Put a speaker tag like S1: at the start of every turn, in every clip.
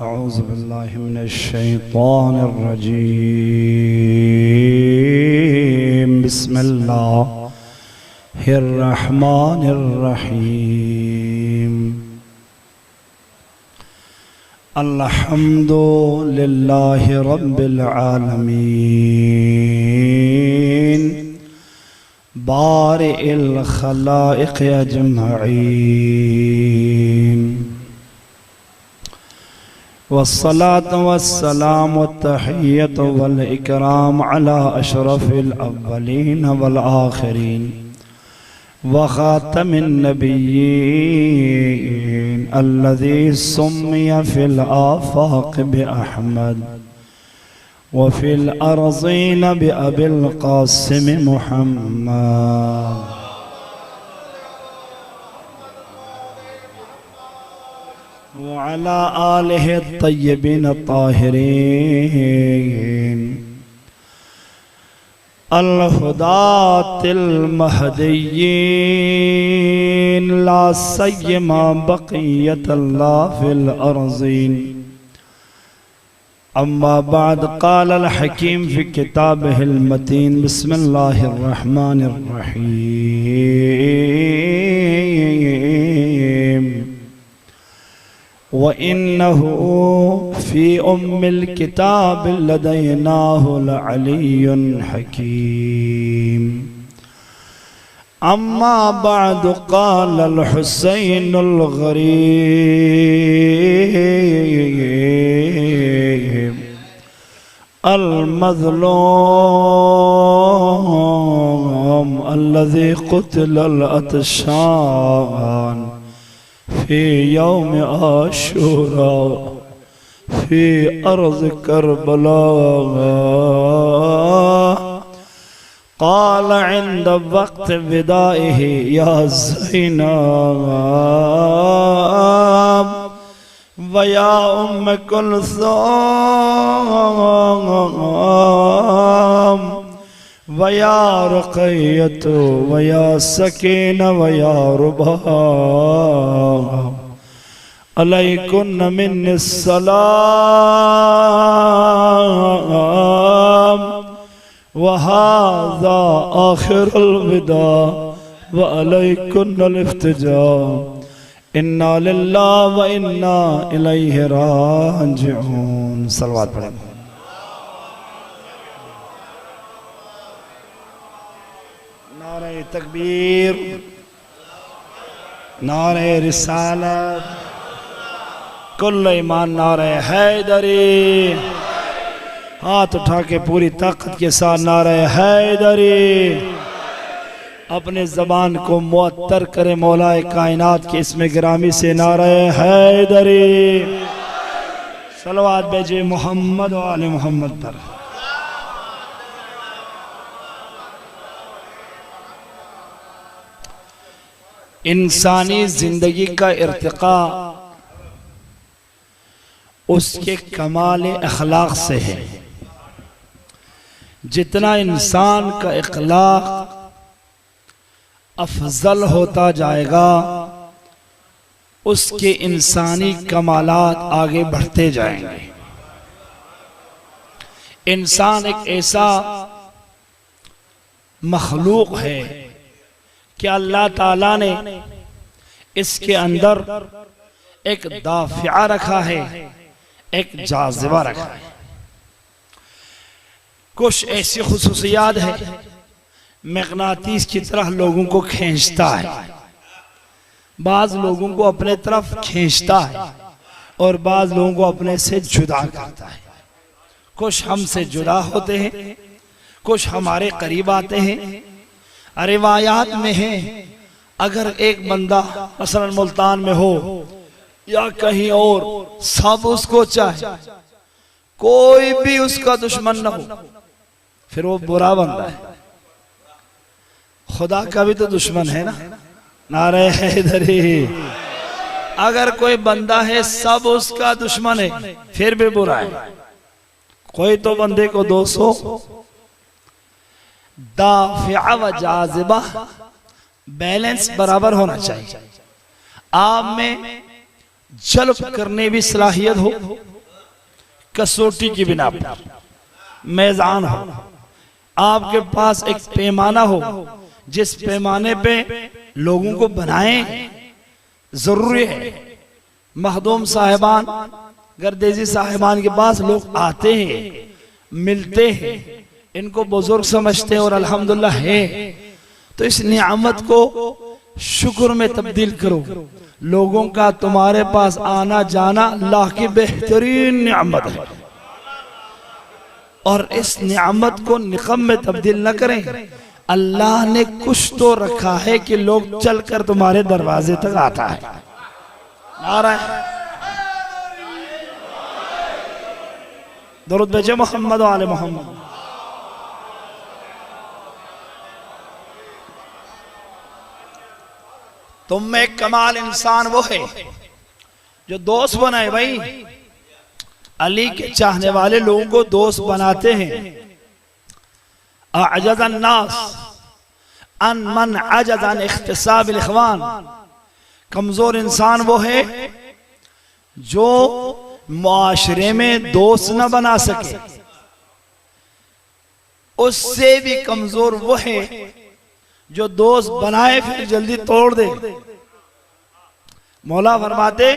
S1: औज़ु बिल्लाहि मिनश शैतानिर रजीम बिस्मिल्लाहिर रहमानिर रहीम अल्हम्दुलिल्लाहि रब्बिल आलमीन बारिइल खलाइक़ अजमईन वस्सलातु वस्सलामु तहिय्यतु वल इकराम अला अशरफिल अव्वलीन वल आखिरीन व खातमिन नबिय्यीन अल्लज़ी सुम्मिया फिल आफ़ाक़ बि अहमद व फिल अर्ज़ीन बि अबिल क़ासिम मुहम्मद व अला आलिहि तय्यबीन ताहिरीन अल-हुदातिल महदिय्यीन ला सय्यमा बक़ियतल्लाह फिल अर्ज़ीन अम्मा बाद क़ाल अल-हकीम फ़ी किताबिहिल मतीन बिस्मिल्लाहिर रहमानिर रहीम व इन्नहु फ़ी उम्मिल किताब लदैनाहु लअलियुन हकीम अम्मा बअदु क़ाल अल-हुसैनुल गरीब अल-मज़लूम अल्लज़ी क़ुतिलल अतशान फ़ी यौम आशूरा फ़ी अर्ज़ करबला क़ाल इंद वक़्त विदाइही या ज़ैनब व या उम्म कुलसूम व या रुक़य्यतु व या सकीना व या रुबा अलैकुन्न मिन्निस्सलाम व हाज़ा आखिरुल विदा व अलैकुन्नल इफ्तिजा इन्ना लिल्लाहि व इन्ना इलैहि राजिऊन। सलवात पढ़ें। नारे तकबीर, नारे रिसालत, कुल्ल ईमान, नारे हैदरी। हाथ उठा के पूरी ताकत के साथ नारे हैदरी। अपने ज़बान को मुअत्तर करे मौलाए कायनात के इसमें गिरामी से नारे हैदरी। सलवात भेजे मोहम्मद व आले मोहम्मद पर। इंसानी जिंदगी का इर्तिका उसके कमाल अखलाक से है। जितना इंसान का अखलाक अफजल होता जाएगा उसके इंसानी कमालात आगे बढ़ते जाएंगे। इंसान एक ऐसा मखलूक है कि अल्लाह ताला ने इसके अंदर एक दाफिया रखा है, एक जाज़िबा रखा है। कुछ ऐसी खुसूसियात है मग़नातीस की तरह लोगों को खींचता है, बाज़ लोगों को अपने तरफ खींचता है और बाज़ लोगों को अपने से जुदा करता है। कुछ हमसे जुदा होते हैं, कुछ हमारे करीब आते हैं। रिवायात में है अगर एक बंदा मसलन मुल्तान में हो या कहीं और, सब उसको चाहे, कोई भी उसका दुश्मन न हो, फिर वो बुरा बंदा है। खुदा का भी तो दुश्मन है ना। नारे हैदरी। अगर कोई बंदा है सब उसका दुश्मन है फिर भी बुरा है। कोई तो बंदे को 200 दाफिया व जाज़िबा बैलेंस बराबर होना चाहिए। आप में जल्ब करने भी सलाहियत हो, कसौटी की बिना पर मेज़ान हो, आपके पास एक पैमाना हो जिस पैमाने पे लोगों को बनाएं, जरूरी है। मखदूम साहिबान, गर्देजी साहिबान के पास लोग आते हैं, मिलते हैं, इनको बुजुर्ग समझते हैं और अल्हम्दुलिल्लाह है। तो इस नियामत को शुक्र में तब्दील करो। लोगों का तुम्हारे पास आना जाना अल्लाह की बेहतरीन नियामत है, और इस नियामत को निकम में तब्दील न करें। अल्लाह ने कुछ तो रखा है कि लोग चलकर तुम्हारे दरवाजे तक आता है। नारा दरूद भेजे मोहम्मद वाले मोहम्मद। तुम में एक कमाल इंसान वो है जो दोस्त बनाए। भाई अली के चाहने वाले लोगों को दोस्त बनाते हैं। अजज़ अन्नास अन मन अजज़ अन इख्तिसाब इख्वान, कमजोर इंसान वो है जो मुआशरे में दोस्त न बना सके। उससे भी कमजोर वो है जो दोस्त बनाए फिर जल्दी तोड़ दे। मौला फरमाते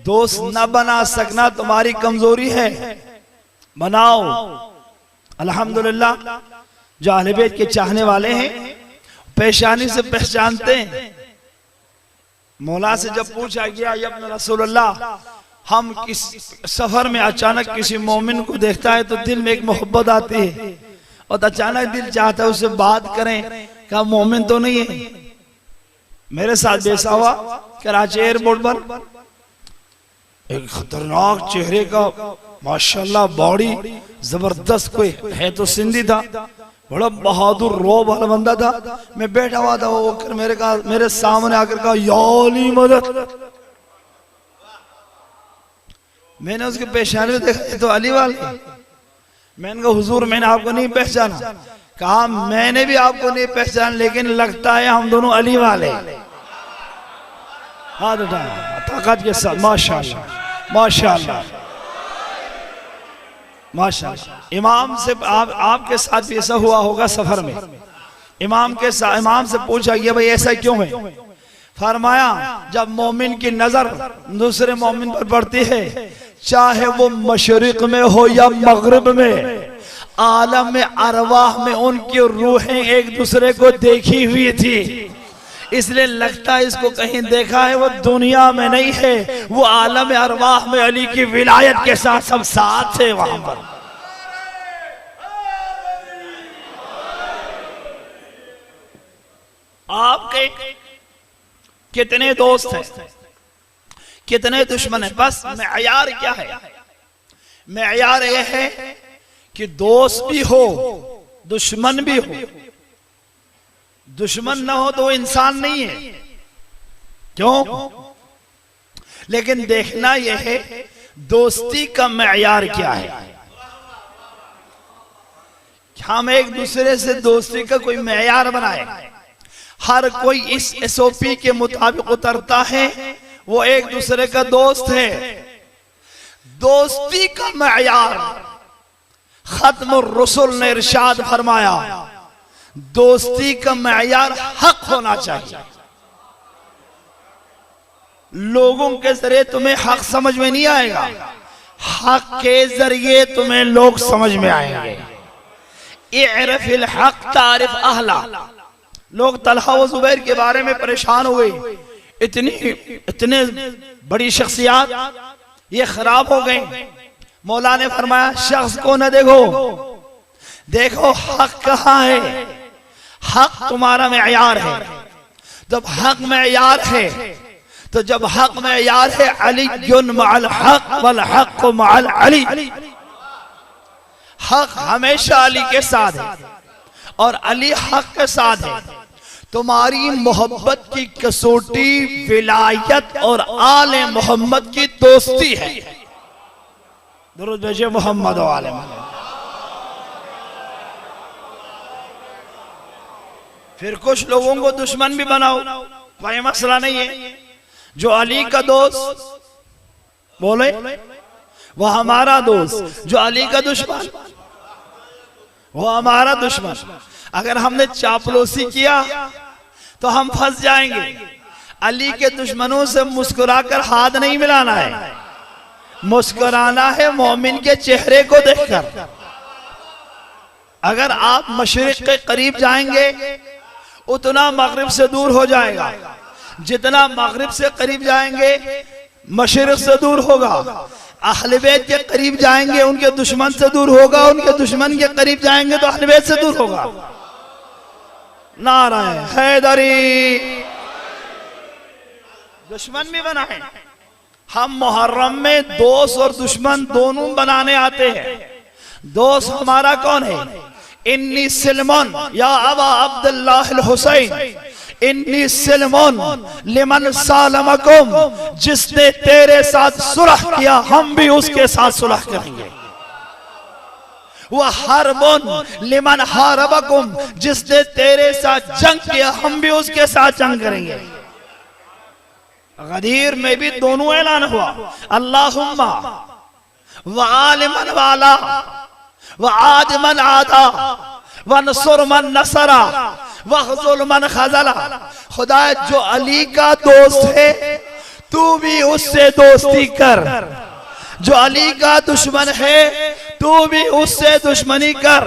S1: दोस्त न बना सकना तुम्हारी कमजोरी है, बनाओ। अल्हम्दुलिल्लाह जो अहले बैत के चाहने वाले हैं पेशानी से पहचानते हैं। मौला से जब पूछा गया या इब्न रसूलुल्लाह, हम किस सफर में अचानक किसी मोमिन को देखता है तो दिल में एक मोहब्बत आती है और अचानक दिल चाहता है उससे बात करें, क्या मोमिन तो नहीं है? मेरे साथ जैसा हुआ कराची एयरपोर्ट पर, एक खतरनाक चेहरे का माशाल्लाह बॉडी जबरदस्त, कोई है तो सिंधी था, बड़ा बहादुर रौब वाला बंदा था। मैं बैठा हुआ था, वो मेरे सामने आकर कहा या अली मदद। मैंने उसके पेशाने में देखा ये तो अली वाले। मैंने कहा हुजूर मैंने आपको नहीं पहचाना। कहा मैंने भी आपको नहीं पहचाना, लेकिन लगता है हम दोनों अली वाले। हाथ उठाया ताकत के साथ, माशाल्लाह माशाल्लाह माशाल्लाह। इमाम से आपके साथ भी ऐसा हुआ होगा सफर में। इमाम से पूछा गया भाई ऐसा क्यों है? फरमाया जब मोमिन की नजर दूसरे मोमिन पर पड़ती है, चाहे वो मशरिक में हो या मगरिब में, आलम में अरवाह में उनकी रूहें एक दूसरे को देखी हुई थी, इसलिए लगता है इसको कहीं देखा है। वो दुनिया में नहीं है, वो आलम अरवाह में अली की विलायत के साथ सब साथ है वहां पर। आपके कितने दोस्त हैं, कितने दुश्मन हैं? बस मेयार क्या है? मेयार यह है कि दोस्त भी हो दुश्मन भी हो। दुश्मन ना हो तो वो इंसान नहीं है। क्यों? लेकिन देखना यह है दोस्ती का मेयार क्या है। हम एक दूसरे से दोस्ती का कोई मेयार बनाए। हर कोई इस एसओपी के मुताबिक उतरता है, वो एक दूसरे का दोस्त है। दोस्ती का मेयार खत्मुर रसूल ने इरशाद फरमाया, दोस्ती का मेयार हक होना चाहिए। लोगों के जरिए तुम्हें हक समझ में नहीं आएगा, हक के जरिए तुम्हें लोग समझ में आएंगे। इरफिल हक तारिफ अहला। लोग तलहा व जुबैर के बारे में परेशान हुए, इतने बड़ी शख्सियत ये खराब हो गए। मौला ने फरमाया शख्स को न देखो, देखो हक कहाँ है। हक तुम्हारा मेयार है। जब हक मेयार है तो जब हक मेयार है, अलीयुन मअल हक वल हक मअल अली। हक हमेशा अली के साथ है और अली हक के साथ है। तुम्हारी मोहब्बत की कसौटी विलायत और आले मोहम्मद की दोस्ती है। दुरूद भेजे मोहम्मद वाले। फिर कुछ लोगों को दुश्मन भी बनाओ, कोई मसला नहीं है। जो अली का दोस्त बोले वो हमारा दोस्त, जो अली का दुश्मन वो हमारा दुश्मन। अगर हमने चापलूसी किया तो हम फंस जाएंगे। अली के दुश्मनों से मुस्कुराकर हाथ नहीं मिलाना है, मुस्कुराना है मोमिन के चेहरे को देखकर। अगर आप मशरिक के करीब जाएंगे उतना मगरिब से दूर हो जाएगा, जितना मगरिब से करीब जाएंगे मशरिक से दूर होगा। अहले बैत के करीब जाएंगे उनके दुश्मन से दूर होगा, उनके दुश्मन के करीब जाएंगे तो अहले बैत से दूर होगा। नारा हैदरी, दुश्मन भी बनाए। हम मुहर्रम में दोस्त और दुश्मन दोनों बनाने आते हैं। दोस्त हमारा कौन है? इन्नी सिलमन या अबा अब्दुल्लाह हुसैन, इन्नी सिलमन लिमन सालमकुम, जिसने तेरे साथ सुलह किया हम भी उसके साथ सुलह करेंगे। वह हरबुन लिमन हारबकुम, जिसने तेरे साथ जंग किया हम भी उसके साथ जंग करेंगे। गदीर में भी दोनों ऐलान हुआ, अल्लाहुम्मा व आलिमन वाला व आदमन आदा व नसर मन नसरा व खजुल मन खजला। खुदा जो अली का दोस्त है तू भी उससे दोस्ती कर, जो अली का दुश्मन है तू भी उससे दुश्मनी कर।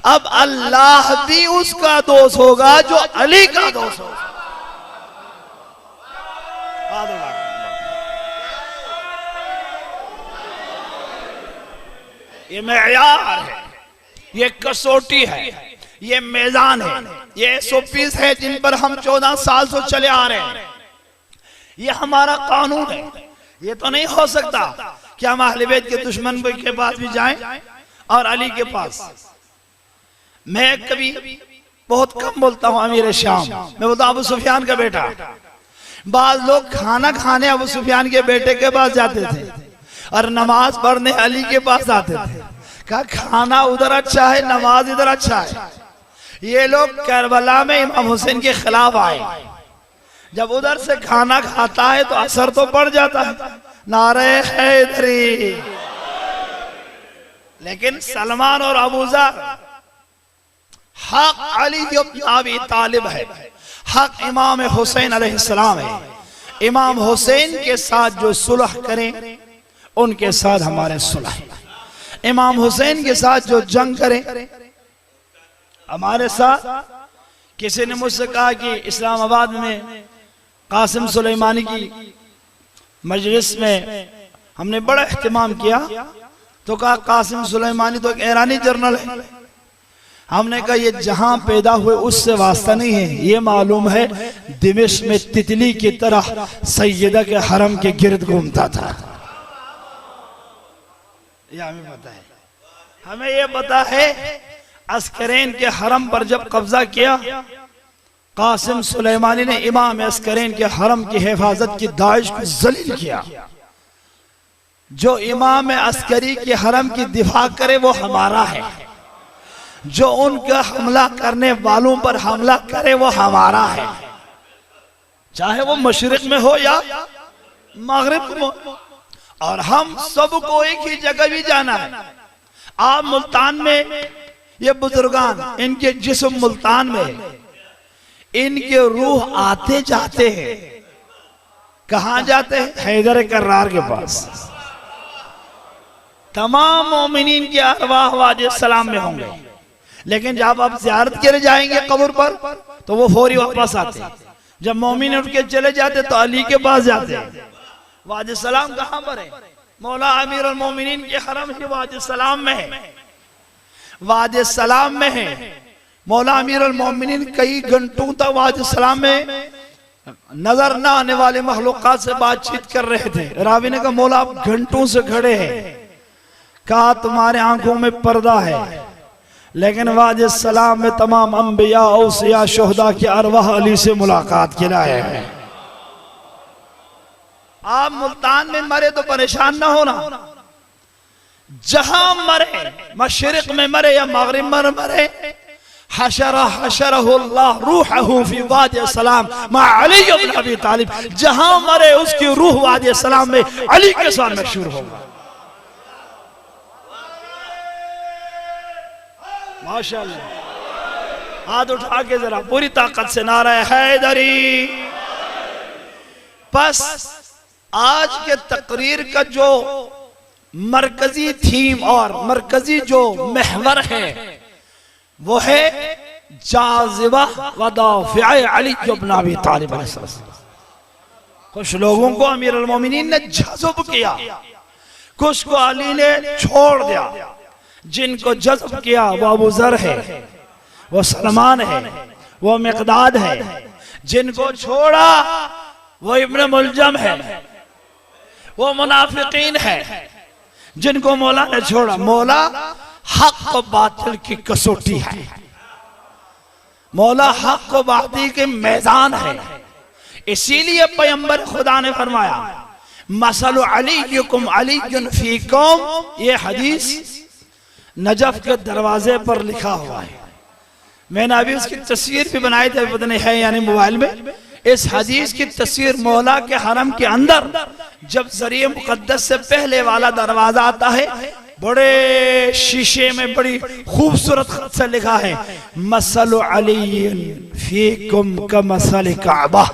S1: अब अल्लाह भी उसका दोस्त होगा जो अली का दोस्त होगा। ये मेयार है, ये कसौटी है, ये मेज़ान है, ये SOPs है जिन पर हम 14 साल से चले आ रहे हैं। ये हमारा कानून है। ये तो नहीं हो सकता कि हम अहले बैत के दुश्मन के पास भी जाएं और अली के पास। मैं कभी बहुत कम बोलता हूं अमीर शाम, मैं बोलता अबू सुफियान का बेटा। बाद लोग खाना खाने अबू सुफियान के बेटे के पास जाते थे और नमाज पढ़ने अली के पास जाते थे। कहा खाना उधर अच्छा है, नमाज इधर अच्छा है। ये लोग करबला में इमाम हुसैन के खिलाफ आए। जब उधर से खाना खाता है तो असर तो पड़ जाता है, नारे हैदरी। लेकिन सलमान और अबूजर हक अली इब्न अबी तालिब है, हक इमाम हुसैन अलैहिस्सलाम है। इमाम हुसैन के साथ जो सुलह करें उनके साथ हमारे सुलह, इमाम हुसैन के साथ जो जंग करें हमारे साथ। किसी ने मुझसे कहा कि इस्लामाबाद में कासिम सुलेमानी की मजलिस में हमने बड़ा एहतमाम किया, तो कहा कासिम सुलेमानी तो एक ईरानी जर्नल है। हमने कहा ये जहां पैदा हुए उससे वास्ता नहीं है, ये मालूम है दिमिश्क में तितली की तरह सैयदा के हरम के गिर्द घूमता था। ये हमें पता है, हमें ये पता है अस्करैन के हरम पर जब कब्जा किया कासिम सुलेमानी ने इमाम अस्करैन के हरम की हिफाजत की दाइश को जलील किया। जो इमाम अस्करी के हरम की दिफा करे वो हमारा है, जो उनका हमला करने वालों पर हमला करे वो हमारा है, चाहे वो मशरिक में हो या मगरिब में। और हम सबको एक ही जगह भी जाना है। आप मुल्तान में ये बुजुर्गान, इनके जिस्म मुल्तान में, इनके रूह आते जाते हैं। कहां जाते हैं? हैदर कर्रार के पास। तमाम मोमिनीन के अरवाह वाजिब सलाम में होंगे, लेकिन जब आप ज़ियारत के लिए जाएंगे कब्र पर तो वो फौरी वापस आते हैं। जब मोमिन उठ के चले जाते तो अली के पास जाते हैं। वाजिब सलाम कहां पर है? मौला अमीर अल मोमिनीन के हरम ही वाजिब सलाम में है, वाजिब सलाम में है। मौला अमीर अल मोमिनीन कई घंटों तक वाजिब सलाम में नजर न आने वाले मखलूकात से बातचीत कर रहे थे। रावी ने कहा मौला आप घंटों से खड़े हैं, कहा तुम्हारे आंखों में पर्दा है, लेकिन वाजिब सलाम में तमाम अंबिया औसिया शुहदा के अरवाह अली से मुलाकात के लाए हैं। आप मुल्तान में मरे तो परेशान ना होना, जहां मरे, मशरिक में मरे या मगरिब में मरे, हशरहुल्लाह रूहहू फी वादी सलाम मा अली इब्न अबी तालिब, जहां मरे उसकी रूह वादी सलाम में अली के साथ मशहूर होगा। माशाअल्लाह। हाथ उठा के जरा पूरी ताकत से नारा हैदरी। बस आज के तकरीर का जो मरकजी थीम और मरकजी जो महवर है वो है जाज़िबा व दाफ़िअ अली इब्न अबी तालिब। कुछ लोगों को अमीर अल मोमिनीन ने जज़्ब किया, कुछ को अली ने छोड़ दिया। जिनको जज़्ब किया वो अबू ज़र है, वो सलमान है, वो मिक़दाद है। जिनको छोड़ा वो इब्न मुलजम है, वो मुनाफिकीन है। जिनको मौला ने छोड़ा, मौला हक व बातिल की कसौटी है, मौला हक व बातिल के मैदान है। इसीलिए पैगंबर खुदा ने फरमाया मसलु अलीकुम अलीयुन फीकुम, ये हदीस नजफ के दरवाजे पर लिखा हुआ है। मैंने अभी उसकी तस्वीर भी बनाई थी, पता नहीं है यानी मोबाइल में। इस हदीस की तस्वीर मौला के हरम के अंदर जब ज़रिए मुक़द्दस से पहले वाला दरवाजा आता है, बड़े शीशे में बड़ी खूबसूरत खत से लिखा है मसलु अलीयुन फीकुम कमसल काबा,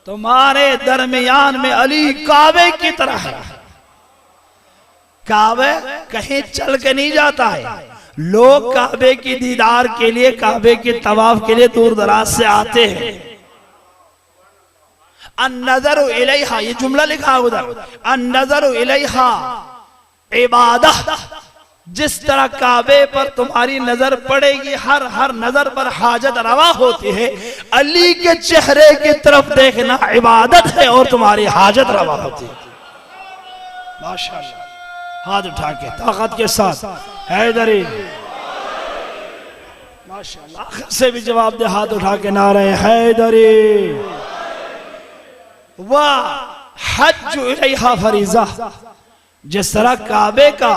S1: तुम्हारे दरमियान में अली काबे की तरह है। काबे कहीं चल के नहीं जाता है, लोग काबे की दीदार के लिए, काबे के तवाफ के लिए दूर दराज से आते हैं। अन्नज़रु इलैहा, ये जुमला लिखा उधर, अन्नज़रु इलैहा इबादह, जिस तरह काबे पर तुम्हारी नजर पड़ेगी, हर नजर पर हाजत रवा होती है, अली के चेहरे की तरफ देखना इबादत है और तुम्हारी हाजत रवा होती है। माशाअल्लाह। हाथ उठा के ताकत के साथ हैदरी। माशाअल्लाह। आखिर से भी जवाब दे, हाथ उठा के नारे हैदरी। वाह हज इलैहा फरीज़ा, जिस तरह काबे का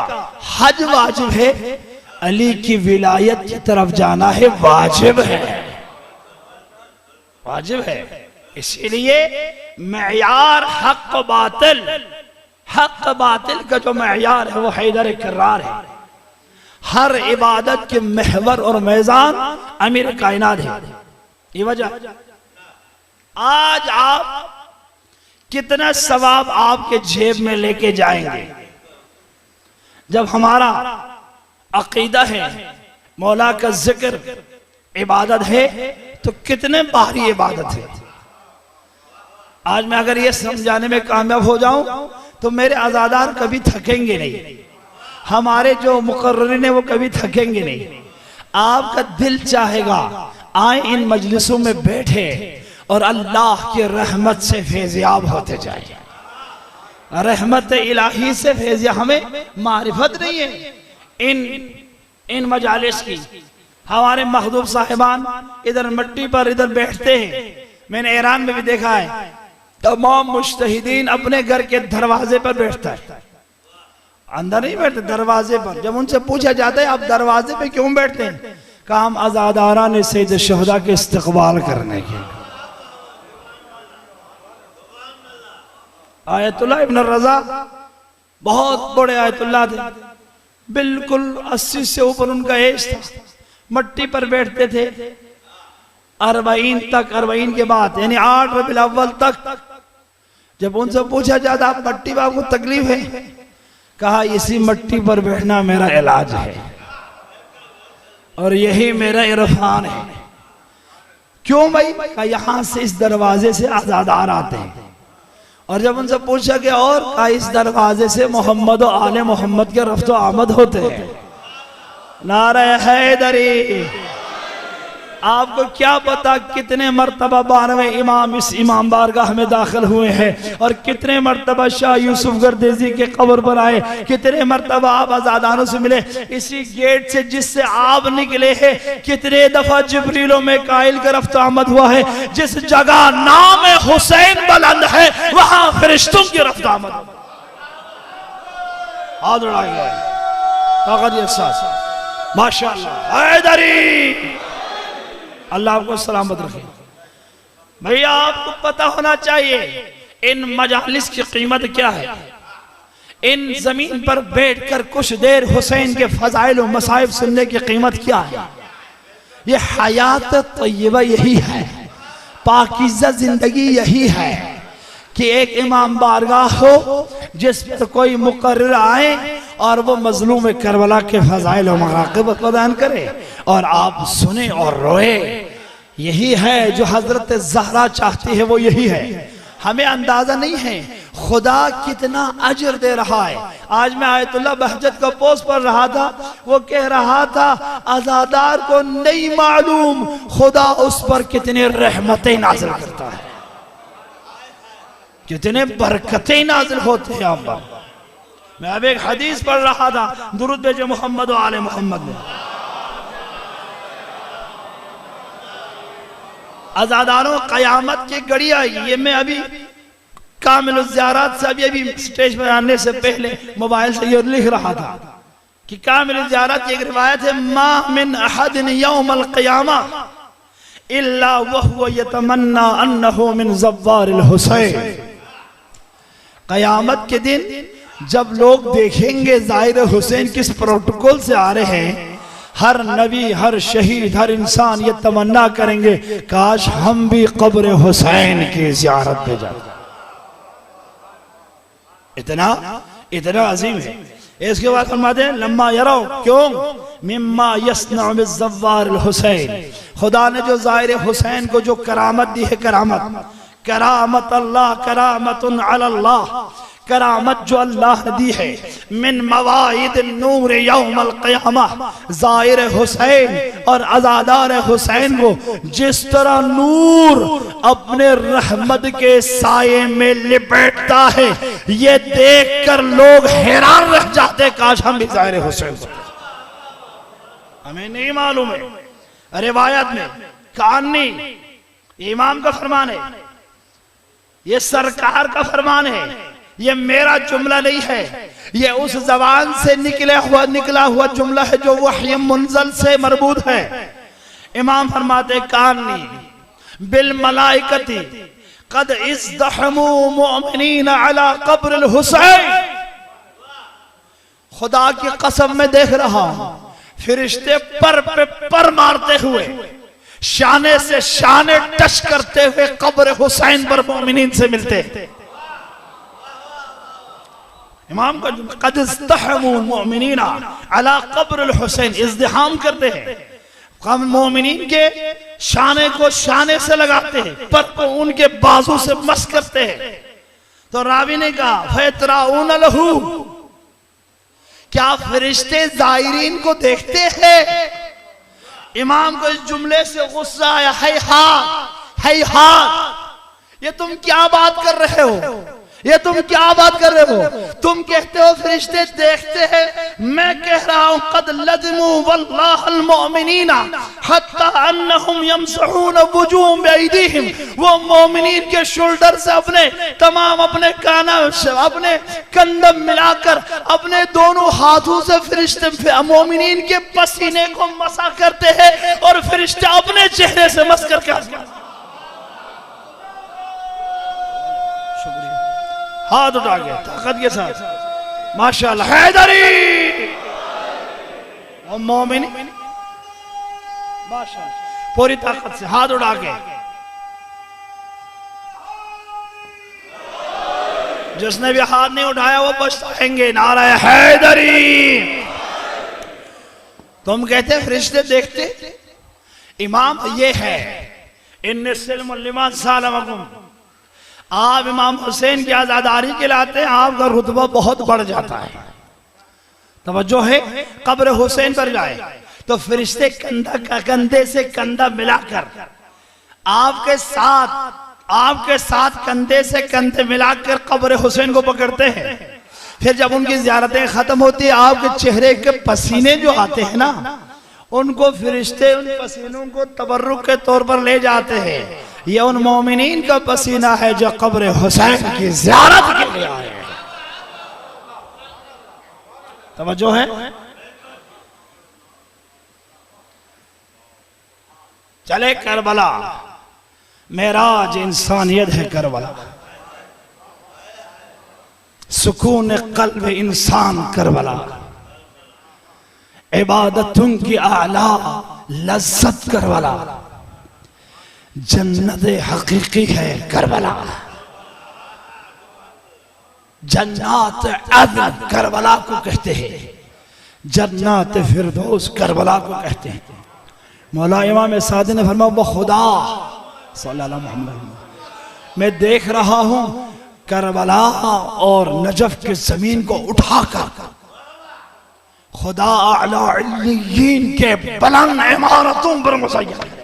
S1: हज वाजिब है, अली की विलायत की तरफ जाना है वाजिब है, वाजिब है। इसीलिए मेयार हक बातिल, हक बातिल का जो मेयार है वो हैदर करार है। हर इबादत के महवर और मैदान अमीर कायनात है। ये वजह आज आप कितना सवाब आपके जेब में लेके जाएंगे। जब हमारा अकीदा है मौला का जिक्र इबादत है, तो कितने बाहरी इबादत है। आज मैं अगर ये समझाने में कामयाब हो जाऊं तो मेरे आज़ादार कभी थकेंगे नहीं, हमारे जो मुकर्रिरीन है वो कभी थकेंगे नहीं। आपका दिल चाहेगा आए इन मजलिसों में बैठे और अल्लाह की रहमत से फैज़याब होते जाए। रहमत इलाही से फैज़याब, हमें मारिफत नहीं है इन मजालिस की। हमारे महदूब साहिबान इधर मिट्टी पर इधर बैठते हैं। मैंने ईरान में भी देखा है, तमाम मुज्तहिदीन अपने घर के दरवाजे पर बैठता है, अंदर नहीं बैठते, दरवाजे पर। जब उनसे पूछा जाता है आप दरवाजे पे क्यों बैठते हैं, कहा हम आज़ादारा ने सैयद शुहदा के इस्तकबाल करने के। आयतुल्लाह इब्न रज़ा बहुत बड़े आयतुल्लाह थे, बिल्कुल 80 से ऊपर उनका एज था। मट्टी पर बैठते थे 40 तक, 40 के बाद यानी 8 रबीउल अव्वल तक। जब उनसे पूछा जाता आप मट्टी पर आपको तकलीफ है, कहा इसी मट्टी पर बैठना मेरा इलाज है और यही मेरा इरफान है। क्यों भाई, कहा यहां से इस दरवाजे से आज़ादार आते हैं। और जब उनसे पूछा गया और, कहा इस दरवाजे से मोहम्मद और आले मोहम्मद के रफ्तो आमद होते हैं। नारे हैदरी। आपको क्या पता कितने मर्तबा 12वें इमाम इस इमाम बारगाह में दाखिल हुए हैं और कितने मर्तबा शाह यूसुफ गर्देजी के कब्र पर आए, कितने मर्तबा आप आज़ादारों से मिले इसी गेट से जिससे आप निकले हैं। कितने दफा जिब्रीलो में कायल का रफ्त आमद हुआ है। जिस जगह नाम हुसैन बुलंद है वहां फरिश्तों की रफ्त आमद। हाथ उड़ा गया माशाअल्लाह हैदरी, अल्लाह आपको सलामत रखे। भैया आपको पता होना चाहिए इन मजालिस की कीमत क्या है। इन जमीन पर बैठकर कुछ देर हुसैन के फजाइल और मसाइब सुनने की कीमत क्या है। ये हयात तय्यबा यही है, पाकीज़ा जिंदगी यही है कि एक इमाम बारगाह हो जिस पर कोई मुकर्रर आए और वो मजलूम करबला के फजाइल और मगाक़िब बयान करे और आप सुने और रोए। यही है जो हजरत ज़हरा चाहती है, वो यही है। हमें अंदाजा नहीं है खुदा कितना अजर दे रहा है। आज मैं आयतुल्लाह बहजत का पोस्ट पढ़ रहा था, वो कह रहा था अज़ादार को नहीं मालूम खुदा उस पर कितने रहमतें नाज़िल करता है, कितने बरकतें नाज़िल होते हैं आप पर। मैं अब एक हदीस पढ़ रहा था, दुरूद भेजो मोहम्मद व आले मोहम्मद में। अज़ादारों क़यामत की घड़ी आएगी। ये मैं अभी कामिल ज़ियारत से अभी स्टेज पर आने से पहले मोबाइल से ये लिख रहा था कि कामिल ज़ियारत की एक रिवायत है, मा मिन अहदिन यौमल क़यामा इल्ला वहुव यतमन्ना अन्नहु मिन ज़व्वारिल हुसैन। क़यामत के दिन जब लोग देखेंगे ज़ाहिर हुसैन किस प्रोटोकॉल से आ रहे हैं, हर नबी, हर शहीद, हर इंसान ये तमन्ना करेंगे काश हम भी कब्र हुसैन की ज़ियारत पे जाते। इतना इतना अजीम है। इसके बाद फरमाते हैं लम्मा यरो क्यों मिम्मा यस्ना बिज़व्वार हुसैन, खुदा ने जो ज़ाहिर हुसैन को जो करामत दी है, करामत अल्लाह करामतुन अलल्लाह, करामत जो अल्लाह ने दी है, मिन मवाइद नूर यौमल क़यामा, ज़ाहिर हुसैन और अज़ादार हुसैन को जिस तरह नूर अपने रहमत के साये में लिपटता है, ये देखकर लोग हैरान रह जाते काश हम भी ज़ाहिर हुसैन को। हमें नहीं मालूम है, रिवायत में कहानी इमाम का फरमान है, ये सरकार का फरमान है, ये मेरा जुमला नहीं है, ये उस जबान से निकला हुआ जुमला है जो वही मुनज़ल से मरबूत है। इमाम फरमाते कानी बिल मलाइकती कद इज़्दहमू मुअमिनीन अला क़ब्रिल हुसैन। खुदा की कसम में देख रहा हूं फरिश्ते पर पे पर मारते हुए, शाने से शाने टच करते हुए कब्र हुसैन पर मोमिनीन से मिलते। इमाम का कद इज़्दहमू मोमिनीन अला क़ब्रिल हुसैन, इज़्दिहाम करते हैं, मोमिनीन के शाने को शाने से लगाते हैं, पर को उनके बाजू से मस करते हैं। तो रावी ने कहा फयतराऊन लहू, क्या फरिश्ते ज़ायरीन को देखते हैं? इमाम को इस जुमले से गुस्सा आया, है हाथ, ये तुम क्या बात कर रहे हो, ये तुम क्या बात कर रहे हो? तुम कहते हो फरिश्ते देखते हैं, मैं कह रहा हूं कद लज़मू वल्लाहल मुअमिनीना हत्ता अन्नहुम यमसहून वुजूहहुम बिअयदीहिम, वो मोमिनीन के शोल्डर से अपने तमाम अपने काना अपने कंधम मिलाकर अपने दोनों हाथों से फरिश्ते मोमिनीन के पसीने को मसा करते हैं और फरिश्ते अपने चेहरे से मस करके हाथ उठा गया ताकत के साथ, माशाअल्लाह हैदरी और मोमिन माशाअल्लाह पूरी ताकत से हाथ उठा के। जिसने भी हाथ नहीं उठाया वो पछताएंगे। नारा हैदरी। तुम कहते फरिश्ते देखते, इमाम ये है इन्ने सिल्मुल लिमान सालमकुम, आप इमाम हुसैन की आजादारी के लाते हैं, आपका रुतबा बहुत बढ़ जाता है। तवज्जो है, कब्र हुसैन पर जाए तो फरिश्ते कंधे से कंधा मिलाकर आपके साथ कंधे से कंधे मिलाकर कब्र हुसैन को पकड़ते हैं। फिर जब उनकी ज़ियारतें खत्म होती है, आपके चेहरे के पसीने जो आते हैं ना, उनको फरिश्ते उन पसीनों को तबर्रुक के तौर पर ले जाते हैं। ये उन मोमिनीन का पसीना है जो कब्र हुसैन की ज़ियारत के लिए आए। तवज्जो है। चले करबला, मेराज इंसानियत है करबला, सुकून कल्ब इंसान करबला, इबादतों की आला लज्जत करबला, जन्नत हकीकी है करबला, जन्नत अदन करबला को कहते हैं, जन्नत फिरदौस करबला को कहते हैं। मौला इमाम सादी ने फरमाया वो खुदा सल्लल्लाहु अलैहि वसल्लम, मैं देख रहा हूं करबला और नजफ की जमीन को उठाकर खुदा आला इल्लियीन के बुलंद इमारतों पर मुसय्यर है।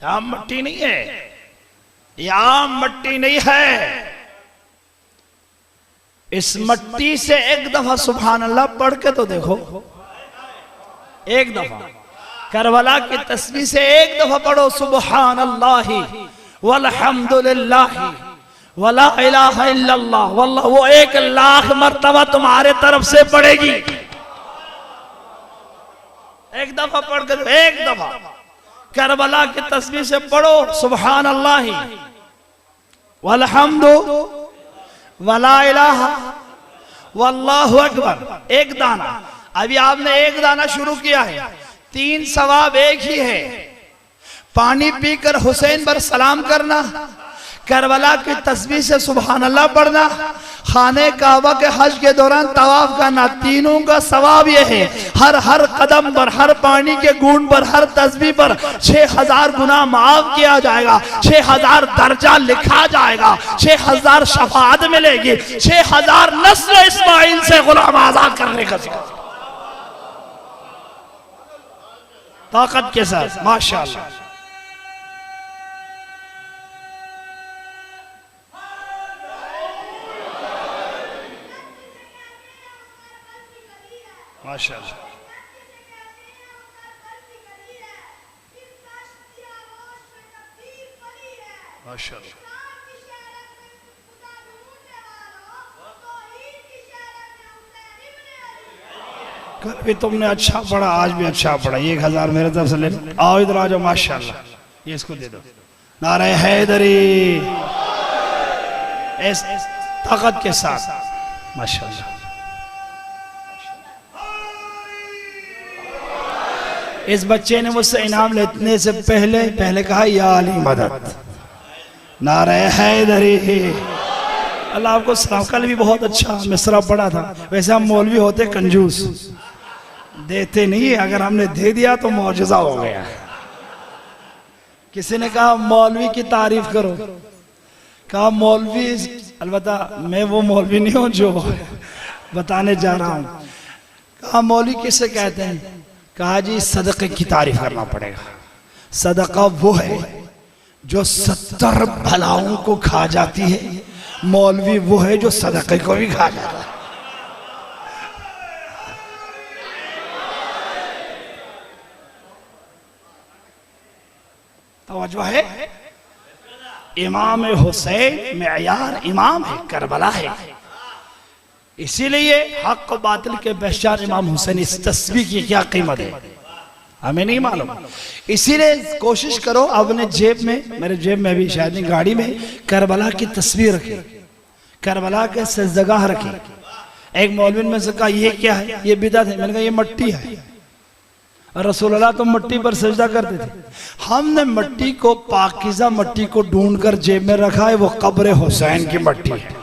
S1: यहां मट्टी नहीं है, यहां मट्टी नहीं है। इस मट्टी से एक दफा सुभान अल्लाह पढ़ के तो देखो, एक दफा करबला की तस्बीह से एक दफा पढ़ो सुभान अल्लाह वल्हम्दुलिल्लाह वला इलाहा इल्लल्लाह वल्लाह, वो 1,00,000 मर्तबा तुम्हारे तरफ से पड़ेगी। एक दफा पढ़ कर, एक दफा करबला की तस्बीह से पढ़ो सुभान अल्लाह वल्हम्दु वला इलाहा वल्लाहु अकबर, एक दाना। अभी आपने एक दाना शुरू किया है, 3 सवाब एक ही है। पानी पीकर हुसैन पर सलाम करना, करबला की तस्बीह से सुभान अल्लाह पढ़ना, खाने काबा के हज के दौरान तवाफ करना, तीनों का सवाब यह है। हर हर कदम पर, हर पानी के बूंद पर, हर तस्बीह पर 6,000 गुनाह माफ किया जाएगा, 6,000 दर्जा लिखा जाएगा, 6,000 शफाअत मिलेगी, 6,000 नस्ल इस्माइल से गुलाम आजाद करने का ताकत के साथ माशाअल्लाह। माशाअल्लाह माशाअल्लाह। कल भी तुमने अच्छा पढ़ा, आज भी अच्छा पढ़ा। 1,000 मेरे तरफ से ले लो। आओ इधर आ जाओ, माशाअल्लाह। ये इसको दे दो। नारे हैदरी इस ताकत के साथ माशाअल्लाह। इस बच्चे ने मुझसे इनाम लेने से पहले कहा या अली मदद, नारे हैदरी। अल्लाह आपको सलाम। कल भी बहुत अच्छा मिसरा पढ़ा था। वैसे हम मौलवी होते कंजूस, देते नहीं, अगर हमने दे दिया तो मौजज़ा हो गया। किसी ने कहा मौलवी की तारीफ करो, कहा मौलवी, अलबत्ता मैं वो मौलवी नहीं हूं जो बताने जा रहा हूं। कहा मौलवी किसे कहते हैं? कहा जी सदक़े की तारीफ करना पड़ेगा। सदका वो है जो 70 भलाओं को खा जाती है, मौलवी वो है जो सदक़े को भी खा जाता है। तवज्जो है। इमाम हुसैन मेयार इमाम है, करबला है। इसीलिए हक और बातिल के पहचान इमाम हुसैन। इस तस्वीर की क्या कीमत है हमें नहीं मालूम। इसीलिए कोशिश करो अपने जेब में, मेरे जेब में भी शायद नहीं, गाड़ी में करबला की तस्वीर रखी, करबला के सजदगाह रखी। एक मौलवी में से कहा ये क्या है? ये बिदअत है। मैंने कहा ये मट्टी है, रसूलुल्लाह तो मट्टी पर सजदा करते थे। हमने मट्टी को, पाकीज़ा मट्टी को ढूंढकर जेब में रखा है, वो कब्र हुसैन की मट्टी है।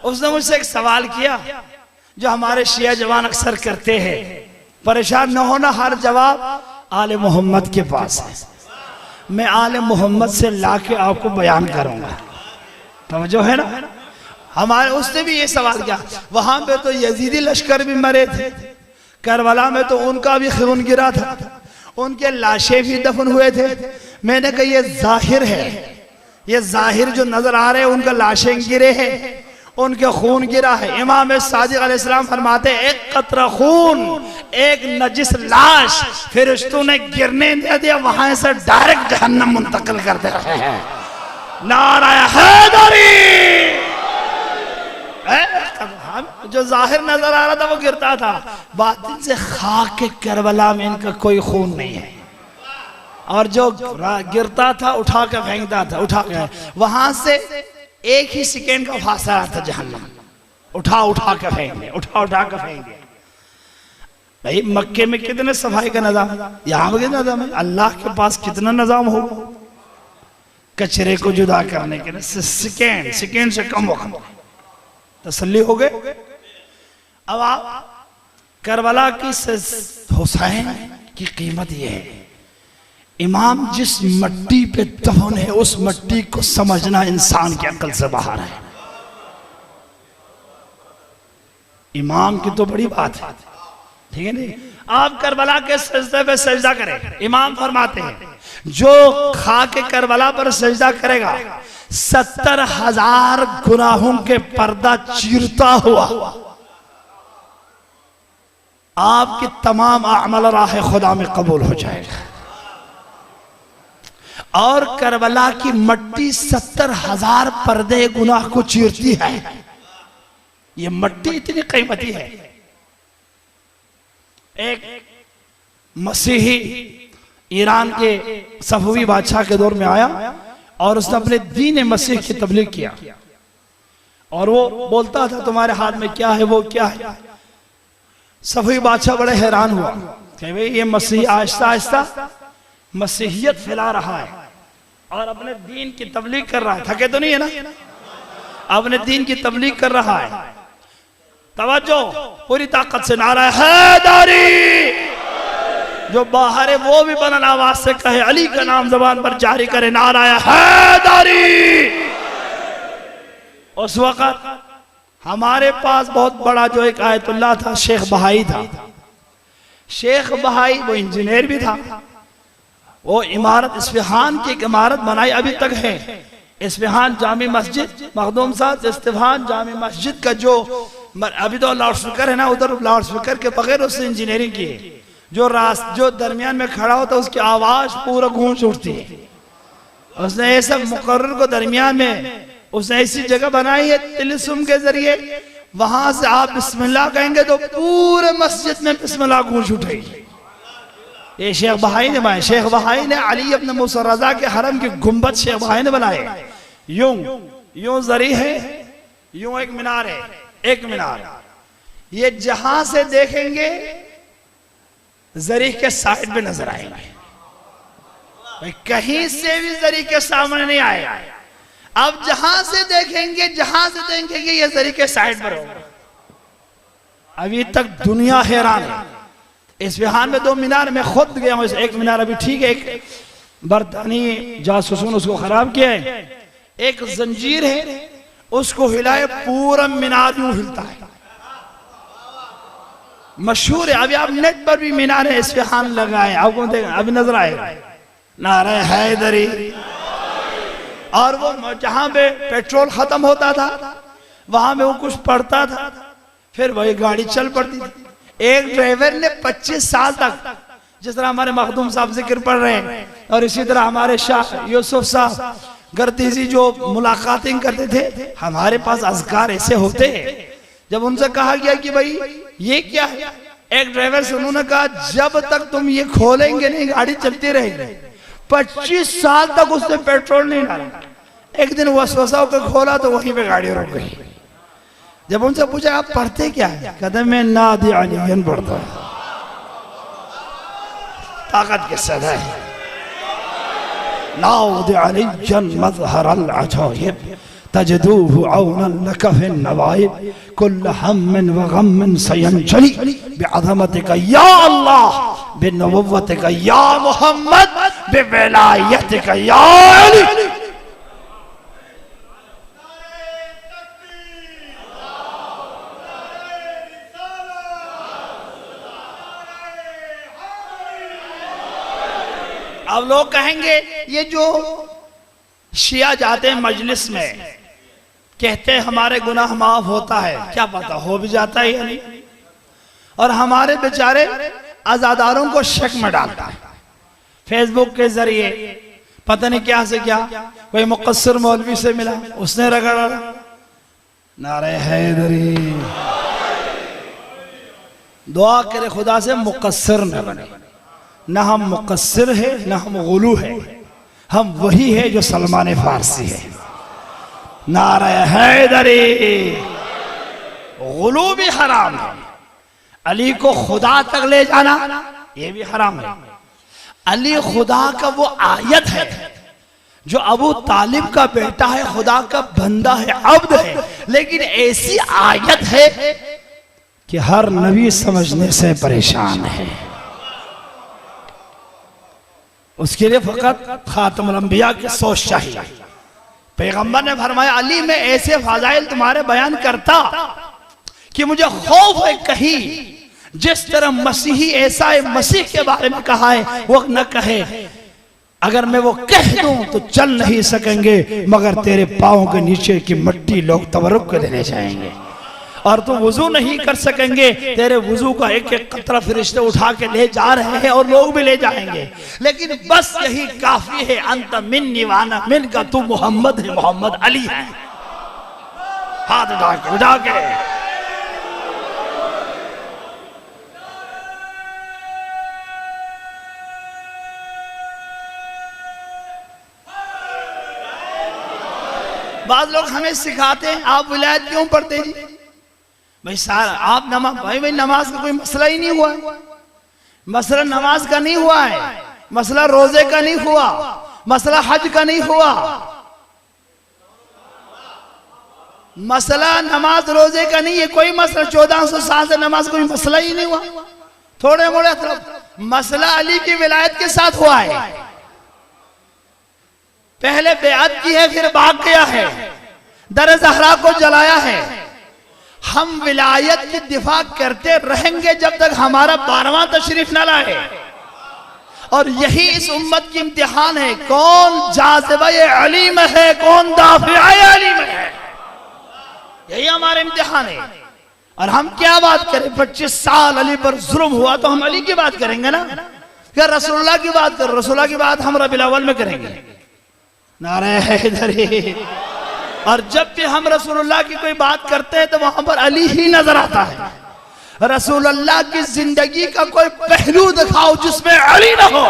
S1: उसने मुझसे एक सवाल किया जो हमारे शिया जवान अक्सर करते हैं। परेशान न होना, हर जवाब आले मोहम्मद के पास है। मैं आले मोहम्मद से लाके आपको बयान करूंगा। समझो है ना। हमारे उसने भी ये सवाल किया। वहां पे तो यजीदी लश्कर भी मरे थे, करबला में तो उनका भी खून गिरा था, उनके लाशें भी दफन हुए थे। मैंने कहा ये जाहिर है, ये जाहिर जो नजर आ रहे हैं उनका लाशें गिरे हैं, उनके खून गिरा है। इमाम सादिक अलैहिस्सलाम फरमाते एक कतरा खून, एक नजिस लाश फिरिश्तों ने गिरने दे दिया, वहां से डायरेक्ट जहन्नम मुंतकिल करते रहे हैं। नारा हैदरी। जो जाहिर नजर आ रहा था वो गिरता था, बातिन से खाक के करबला में इनका कोई खून नहीं है। और जो गिरता था उठा कर फेंकता था, उठा कर, वहां से एक ही सेकेंड का फासला था जहन्नम। उठा उठा कर फेंक दिया, उठा उठा कर फेंक दिया। भाई मक्के में कितने सफाई का निजाम, यहाँ पर कितना निजाम है, अल्लाह के पास कितना निजाम होगा कचरे को जुदा करने के लिए। सेकेंड से कम वक्त, तसल्ली हो गए। अब आप करबला की हुसैन की कीमत यह है, इमाम जिस मट्टी पे दफन है उस मट्टी को समझना इंसान की अकल से बाहर है। इमाम की तो बड़ी बात है, ठीक है नहीं। आप करबला के सजदे पे सजदा करें, इमाम फरमाते हैं जो खाके करबला पर सजदा करेगा 70,000 गुनाहों के पर्दा चीरता हुआ आपके तमाम अमल राह खुदा में कबूल हो जाएगा। और करबला की मट्टी 70,000 पर्दे गुनाह को चीरती है। ये मट्टी इतनी कीमती है। एक मसीही ईरान के सफवी बादशाह के दौर में आया और उसने अपने दीन मसीह की तबलीग किया, और वो बोलता था तुम्हारे हाथ में क्या है, वो क्या है। सफवी बादशाह बड़े हैरान हुआ कि भाई ये मसीह आहिस्ता आहिस्ता मसीहियत फैला रहा है और अपने दीन की तबलीग कर रहा है। थके तो नहीं है ना, अपने दीन की तबलीग कर रहा है। तवज्जो, पूरी ताकत से नारा हैदरी, जो बाहर है वो भी बुलंद आवाज से कहे, अली का नाम जबान पर जारी करे, नारा हैदरी। उस वक्त हमारे पास बहुत बड़ा जो एक आयतुल्लाह था, शेख बहाई था। शेख बहाई वो इंजीनियर भी था। वो इमारत इस्फहान की एक इमारत बनाई, अभी तक है। इस्फहान जामी मस्जिद, मखदूम साहब इस्फहान जामी मस्जिद का जो अभी तो लाउड स्पीकर है ना, उधर लाउड स्पीकर के बगैर उसने इंजीनियरिंग की है। जो दरमियान में खड़ा होता है उसकी आवाज पूरा गूंज उठती है। उसने ये सब मुकर्रर को दरमियान में उसने ऐसी जगह बनाई है तिलस्म के जरिए, वहां से आप बिस्मिल्लाह कहेंगे तो पूरे मस्जिद में बिस्मिल्लाह गूंज उठेगी। ये शेख बहाई ने बनाए। शेख बहाई ने अली इब्न मूसा रजा के हरम की गुंबद शेख बहाई ने बनाए। यूं जरी है, यूं एक मीनार है, एक मीनार। ये जहां से देखेंगे जरी के साइड पे नजर आएंगे, भाई कहीं से भी जरी के सामने नहीं आएगा। अब जहां से देखेंगे ये जरी के साइड पर होगा। अभी तक दुनिया हैरान है। इस्फहान में 2 मीनार मैं खुद गया हूं, एक मीनार अभी ठीक है, एक बरतानी जासूसों ने उसको खराब किया है। एक जंजीर है, उसको हिलाए पूरा मीनार यूं हिलता है, मशहूर है। अभी आप नेट पर भी मीनार है इस्फहान लगाए, आपको देखें अभी नजर आएगा, नारा हैदरी। और वो जहां पे पेट्रोल खत्म होता था वहां में वो कुछ पड़ता था, फिर वही गाड़ी चल पड़ती थी। एक ड्राइवर ने 25 साल तक, जिस तरह हमारे मखदूम साहब जिक्र पढ़ रहे हैं और इसी तरह हमारे शाह यूसुफ साहब गर्दीजी जो मुलाकातें करते थे, हमारे पास अज़कार ऐसे होते हैं। जब उनसे कहा गया कि भाई ये क्या है, एक ड्राइवर से उन्होंने कहा जब तक तुम ये खोलेंगे नहीं गाड़ी चलती रहेगी। 25 साल तक उसने पेट्रोल नहीं डाला। एक दिन वसवसा होकर खोला तो वहीं पे गाड़ी रुक गई। जब उनसे पूछा आप पढ़ते क्या है, कहते मैं नादी अलियन पढ़ता हूं। ताकत के सदा है नादी अलियन मज़हर अल-अजाइब तजदूहु औनन लक फिन नवाइब कुल्ल हम्मिन व गम्मिन सयंजली बिअज़मतिका या अल्लाह बिनुबुव्वतिका या मुहम्मद बिविलायतिका या अली। अब लोग कहेंगे ये जो शिया जाते हैं मजलिस में, कहते हैं हमारे गुनाह माफ होता है, क्या पता हो भी जाता है या नहीं। और हमारे बेचारे आजादारों को शक में डालता है फेसबुक के जरिए, पता नहीं क्या से क्या, कोई मुकस्सर मौलवी से मिला उसने रगड़ा, नारे हैदरी। दुआ करे खुदा से मुकस्सिर न बने। न हम मुकस्सिर है न हम गुलू है, हम वही है जो सलमान फारसी है। नारे हैदरी। गुलू भी हराम है, अली को खुदा तक ले जाना ये भी हराम है। अली खुदा का वो आयत है जो अबू तालिब का बेटा है, खुदा का बंदा है, अब्द है, लेकिन ऐसी आयत है कि हर नबी समझने से परेशान है। उसके लिए फकत खातमुल अंबिया की सोच चाहिए। पैगंबर ने फरमाया अली मैं ऐसे फजाइल तुम्हारे बयान करता कि मुझे खौफ है कहीं जिस तरह मसीही ऐसा है मसीह के बारे में कहा है वो न कहे, अगर मैं वो कह दूं तो चल नहीं सकेंगे मगर तेरे पाँव के नीचे की मिट्टी लोग तबरुक के लेने जाएंगे, और तुम वुजू नहीं कर सकेंगे, तेरे वुजू का एक एक कतरा फरिश्ते उठा के ले जा रहे हैं और लोग भी ले जाएंगे, लेकिन बस यही काफी है। अंत मिन्नी वाना मिन का, तू मोहम्मद है, मोहम्मद अली है। हाथ उठा के बाद लोग हमें सिखाते हैं आप विलायत क्यों पढ़ते जी? भाई सारा आप नमाज, भाई नमाज का कोई मसला ही नहीं हुआ है। मसला नमाज का नहीं हुआ है, मसला रोजे का नहीं हुआ, मसला हज का नहीं हुआ, मसला नमाज रोजे का नहीं है। कोई मसला 1400 साल से नमाज कोई मसला ही नहीं हुआ। थोड़े मोड़े मसला अली की विलायत के साथ हुआ है। पहले बेअत की है फिर भाग गया है, दर ज़हरा को जलाया है। हम विलायत की दिफा करते रहेंगे जब तक हमारा 12वां तशरीफ न लाए, और यही इस उम्मत की इम्तिहान है, कौन जाज़िबे अली में है, कौन दाफ़िए अली में है। यही हमारा इम्तिहान है। और हम क्या बात करें, 25 साल अली पर जुल्म हुआ तो हम अली की बात करेंगे ना, क्या रसूलुल्लाह की बात कर, रसूलुल्लाह की बात हम रबीउल अव्वल में करेंगे। नारे हैदरी। और जब भी हम रसूलुल्लाह की कोई बात करते हैं तो वहां पर अली ही नजर आता है। रसूलुल्लाह की जिंदगी का कोई पहलू दिखाओ जिसमें अली ना हो।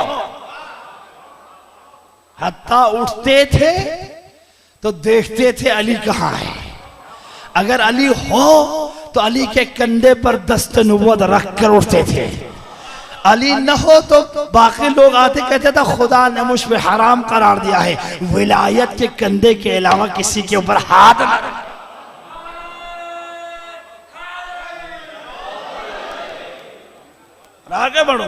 S1: हत्ता उठते थे तो देखते थे अली कहां है। अगर अली हो तो अली के कंधे पर दस्त नबूवत रख कर उठते थे। अली न हो तो बाकी लोग आते कहते थे खुदा ने मुझ पे हराम करार दिया है, विलायत के कंधे के अलावा किसी के ऊपर हाथ न। आगे बढ़ो।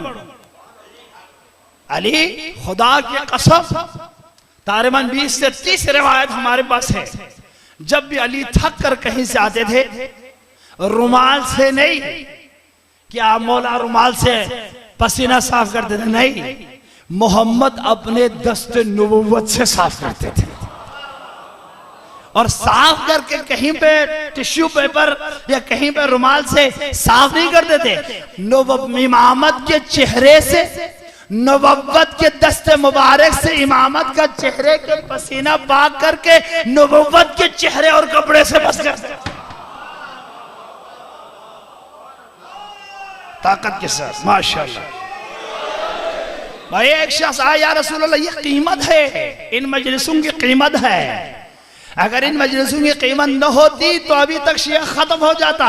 S1: अली खुदा की कसम, तारिमन 20 से 30 रिवायत हमारे पास है। जब भी अली थक कर कहीं से आते थे, रुमाल से नहीं कि आप मौला रुमाल से पसीना साफ करते थे, नहीं, मोहम्मद अपने दस्त नबुव्वत से साफ करते थे। और साफ करके कहीं पे टिश्यू पेपर या कहीं पे रुमाल से साफ नहीं करते थे। इमामत के चेहरे से, नबुव्वत के दस्ते मुबारक से इमामत का चेहरे के पसीना पाक करके नबुव्वत के चेहरे और कपड़े से बस करते। ताकत के साथ माशाअल्लाह। भाई एक शख्स आया, या रसूलल्लाह ये कीमत है, इन मजलिसों की कीमत है, अगर इन मजलिसों की कीमत न होती तो अभी तक शिया खत्म हो जाता।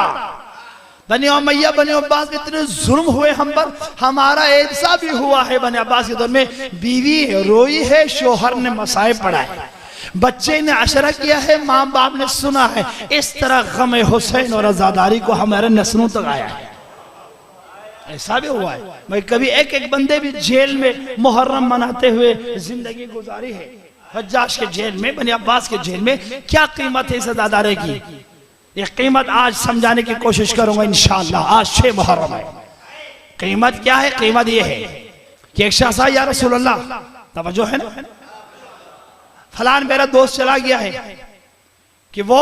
S1: बनी उमैया बनी अब्बास इतने जुल्म हुए हम पर, हमारा ऐसा भी हुआ है बनी अब्बास के दौर में, बीवी रोई है, शोहर ने मसाइब पढ़ा है, बच्चे ने अशरा किया है, माँ बाप ने सुना है। इस तरह गम हुसैन और आजादारी को हमारे नस्लों तक आया है। ऐसा भी हुआ है भाई, कभी एक एक बंदे भी जेल में मुहर्रम मनाते हुए जिंदगी गुजारी है। हज्जाज के जेल में, बनी अब्बास के जेल में क्या कीमत है इस अदादारे की, ये कीमत आज समझाने की कोशिश करूंगा इंशाअल्लाह। आज 6 मुहर्रम है। कीमत क्या है? कीमत ये है कि एक शख्स या रसूलल्लाह, तवज्जो है ना, फलान मेरा दोस्त चला गया है कि वो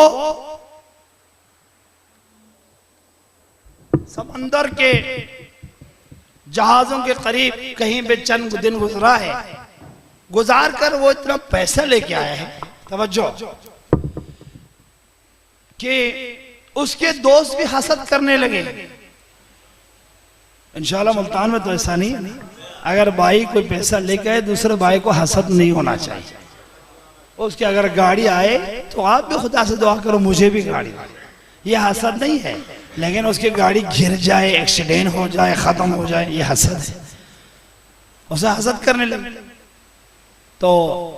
S1: समंदर के जहाजों के करीब कहीं पे चंद दिन गुजरा है, गुजार कर वो इतना पैसा लेके आया है, तवज्जो, कि उसके दोस्त भी हसद करने लगे इंशाल्लाह मुल्तान में तो ऐसा नहीं है। अगर भाई कोई पैसा लेके आए दूसरे भाई को हसद नहीं होना चाहिए। उसकी अगर गाड़ी आए तो आप भी खुदा से दुआ करो मुझे भी गाड़ी दे। ये हसद नहीं है, लेकिन उसकी गाड़ी गिर जाए, एक्सीडेंट हो जाए, खत्म हो जाए, ये हसद है। उसे हसद करने लगे तो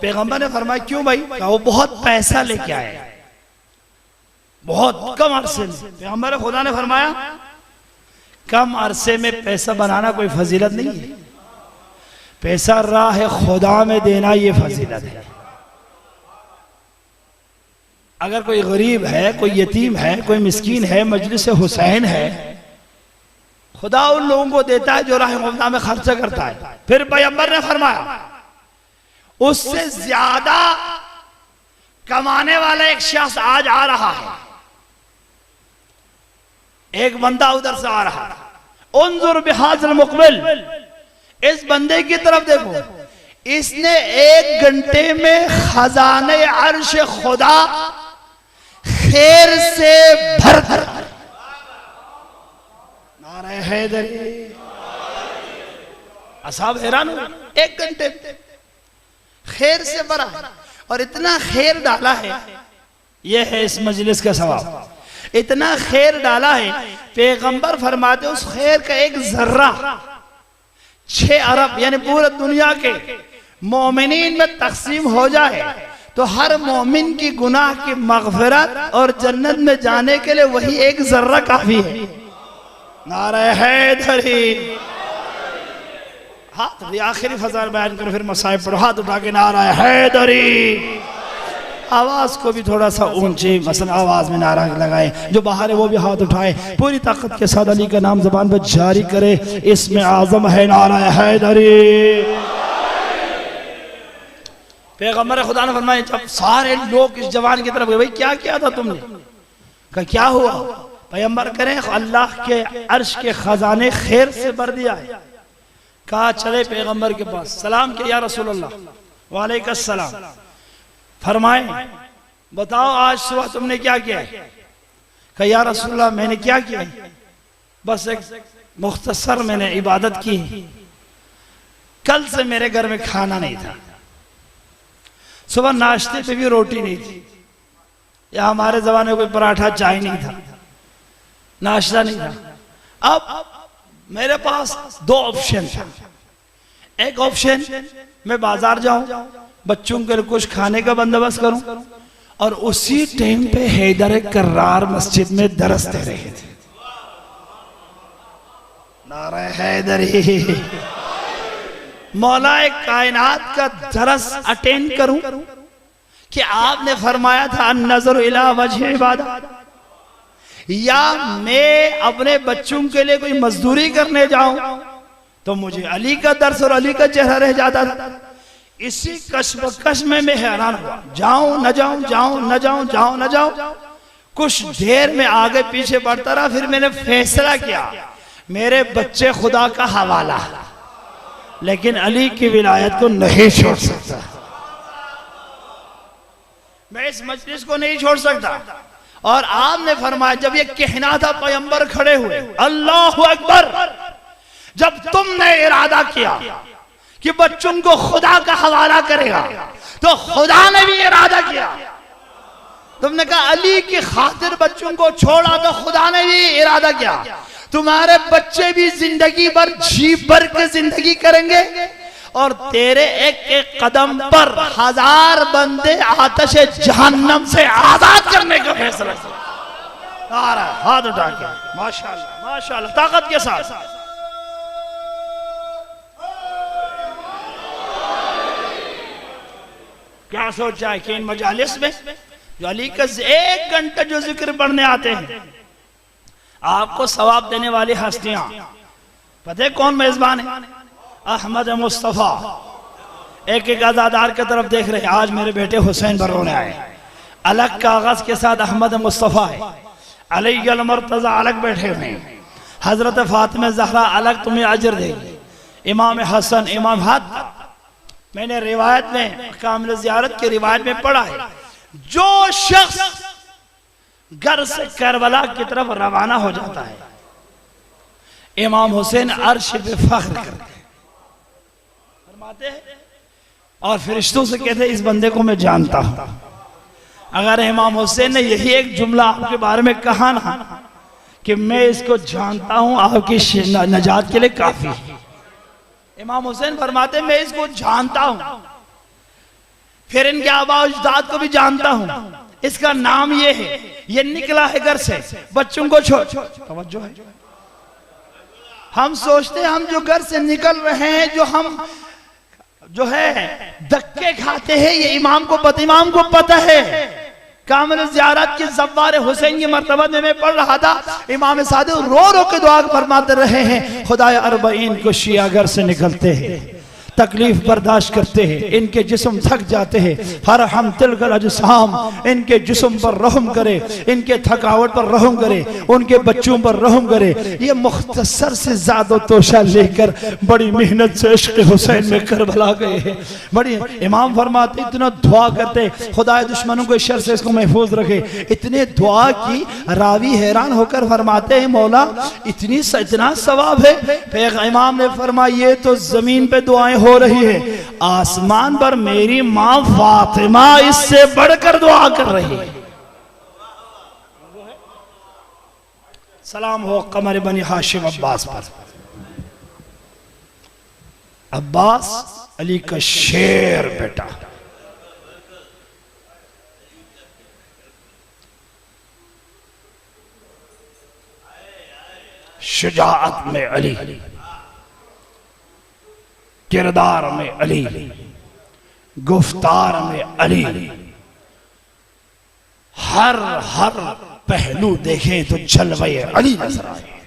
S1: पैगंबर ने फरमाया क्यों भाई? कहा वो बहुत पैसा लेके आए, बहुत कम अरसे में। पैगंबर खुदा ने फरमाया कम अरसे में पैसा बनाना कोई फजीलत नहीं है, पैसा राह खुदा में देना ये फजीलत है। अगर कोई गरीब है, कोई यतीम है, कोई मिस्कीन है, मजलिस हुसैन है, खुदा उन लोगों को देता है जो राह खुदा में खर्चा करता है। फिर पैगंबर ने फरमाया उससे ज्यादा कमाने वाला एक शख्स आज आ रहा है। एक बंदा उधर से आ रहा है। उन्जुर बिहाज़िल मुक़बिल, इस बंदे की तरफ देखो, इसने 1 घंटे में खजाने अर्श खुदा खैर से भर भर। नारे हैदरी, असहाब हैरान हुए। 1 घंटे में खैर से भरा और इतना खैर डाला है। यह है इस मजलिस का सवाब। इतना खैर डाला है, पैगंबर फरमाते उस खैर का एक जर्रा 6 अरब यानी पूरी दुनिया के मोमिनीन में तकसीम हो जाए तो हर मोमिन की गुनाह की मगफिरत और जन्नत में जाने के लिए वही एक जर्रा काफी है। नारे हैदरी। हाथ आखिरी फज़ाइल बयान करो, फिर मसाइब पढ़ो। हाथ उठा के नारा हैदरी। आवाज को भी थोड़ा सा ऊंची, मसलन आवाज में नारा लगाए। जो बाहर है वो भी हाथ उठाए, पूरी ताकत के साथ अली का नाम जबान पर जारी करे। इसमें आजम है नारा हैदरी। पैगंबर खुदा ने फरमाया जब सारे लोग इस जवान की तरफ गए, भाई क्या किया था तुमने? कहा क्या हुआ? पैगंबर करें अल्लाह के अर्श के खजाने खैर से भर दिया है। कहा चले पैगंबर के पास, सलाम किया या रसूल अल्लाह। वालेकुम सलाम। फरमाए बताओ आज सुबह तुमने क्या किया? कहा या रसूल अल्लाह मैंने क्या किया? बस एक मुख्तसर मैंने इबादत की। कल से मेरे घर में खाना नहीं था, सुबह नाश्ते पे भी रोटी नहीं थी, या हमारे जमाने में कोई पराठा चाय नहीं था, नाश्ता नहीं था। अब मेरे पास 2 ऑप्शन था। एक ऑप्शन मैं बाजार जाऊं, बच्चों के लिए कुछ खाने का बंदोबस्त करूं, और उसी टाइम पे हैदर कर्रार मस्जिद में दरस दे रहे थे। नारे हैदरी। मौलाए कायनात का दरस अटेंड करूं कि आपने फरमाया था नजर इला वजह इबादत, या मैं अपने बच्चों के लिए कोई मजदूरी करने जाऊं तो मुझे अली का दर्श और अली का चेहरा रह जाता था। इसी कशमकश में मैं हैरान हुआ, जाऊं न जाऊं, जाऊं न जाऊं, जाऊं न जाऊं। कुछ देर में आगे पीछे बढ़ता रहा, फिर मैंने फैसला किया मेरे बच्चे खुदा का हवाला, लेकिन अली की विलायत को नहीं छोड़ सकता, मैं इस मजलिस को नहीं छोड़ सकता। और आपने फरमाया जब ये कहना था पैगंबर खड़े हुए, अल्लाहु अकबर, जब तुमने इरादा किया कि बच्चों को खुदा का हवाला करेगा तो खुदा ने भी इरादा किया। तुमने कहा अली की खातिर बच्चों को छोड़ा तो खुदा ने भी इरादा किया तुम्हारे बच्चे भी जिंदगी भर जी भर के जिंदगी करेंगे और तेरे एक एक कदम पर 1000 बंदे आतिश जहन्नम से आजाद करने का फैसला किया। हाथ उठा के माशाअल्लाह माशाअल्लाह ताकत के साथ। क्या सोचा है कि इन मजालिस में जो अली का 1 घंटा जो जिक्र पढ़ने आते हैं आपको सवाब देने वाली हस्तियां, पता है कौन मेजबान है? अहमद मुस्तफा। एक एक अज़ादार की तरफ देख रहे हैं, आज मेरे बेटे हुसैन बरोने आए, अलग कागज के साथ अहमद मुस्तफा है, अली अल मुर्तजा अलग बैठे हुए हैं, हजरत फातिमा ज़हरा अलग तुम्हें अजर देगी, इमाम हसन इमाम हद। मैंने रिवायत में कामिल ज़ियारत की रिवायत में पढ़ा है जो शख्स घर से करबला की तरफ रवाना हो जाता है, इमाम हुसैन अर्श पे फख्र करते फरमाते हैं और फरिश्तों से कहते हैं इस बंदे को मैं जानता हूं। अगर इमाम हुसैन ने यही एक जुमला आपके बारे में कहा ना कि मैं इसको जानता हूं, आपकी नजात के लिए काफी है। इमाम हुसैन फरमाते मैं इसको जानता हूं, फिर इनके आबा अजदाद को भी जानता हूं, इसका नाम ये है, ये निकला है घर से, बच्चों को छोड़। तवज्जो है, हम सोचते हैं हम जो घर से निकल रहे हैं, जो हम जो है धक्के खाते हैं, ये इमाम को पता है। कामिल ज़ियारत की ज़व्वार हुसैन की मर्तबा में मैं पढ़ रहा था, इमाम सादिक रो रो के दुआ फरमाते रहे हैं, खुदाए अरबईन को शिया घर से निकलते हैं, तकलीफ बर्दाश्त करते हैं, इनके जिस्म थक जाते हैं, हर हम तिलकल अजसाम, इनके जिस्म पर रहम करे, इनके थकावट पर रहम करे, उनके बच्चों पर रहम करे। ये मुख्तसर से ज़ादो तोशा लेकर बड़ी मेहनत से इश्क़ हुसैन में करबला गए हैं। बड़ी इमाम फरमाते इतना दुआ करते, खुदा दुश्मनों को शर से इसको महफूज रखे, इतने दुआ की रावी हैरान होकर फरमाते हैं मौला इतना सवाब है। फिर इमाम ने फरमाया ये तो जमीन पे दुआएं हो रही है, आसमान पर मेरी मां फातिमा इससे बढ़कर दुआ कर रही है। सलाम हो कमर बनी हाशिम अब्बास पर। अब्बास अली का शेर बेटा, शुजाअत में अली, किरदार में अली, गुफ्तार में अली, हर पहलू देखें तो जलवे अली नजर आए।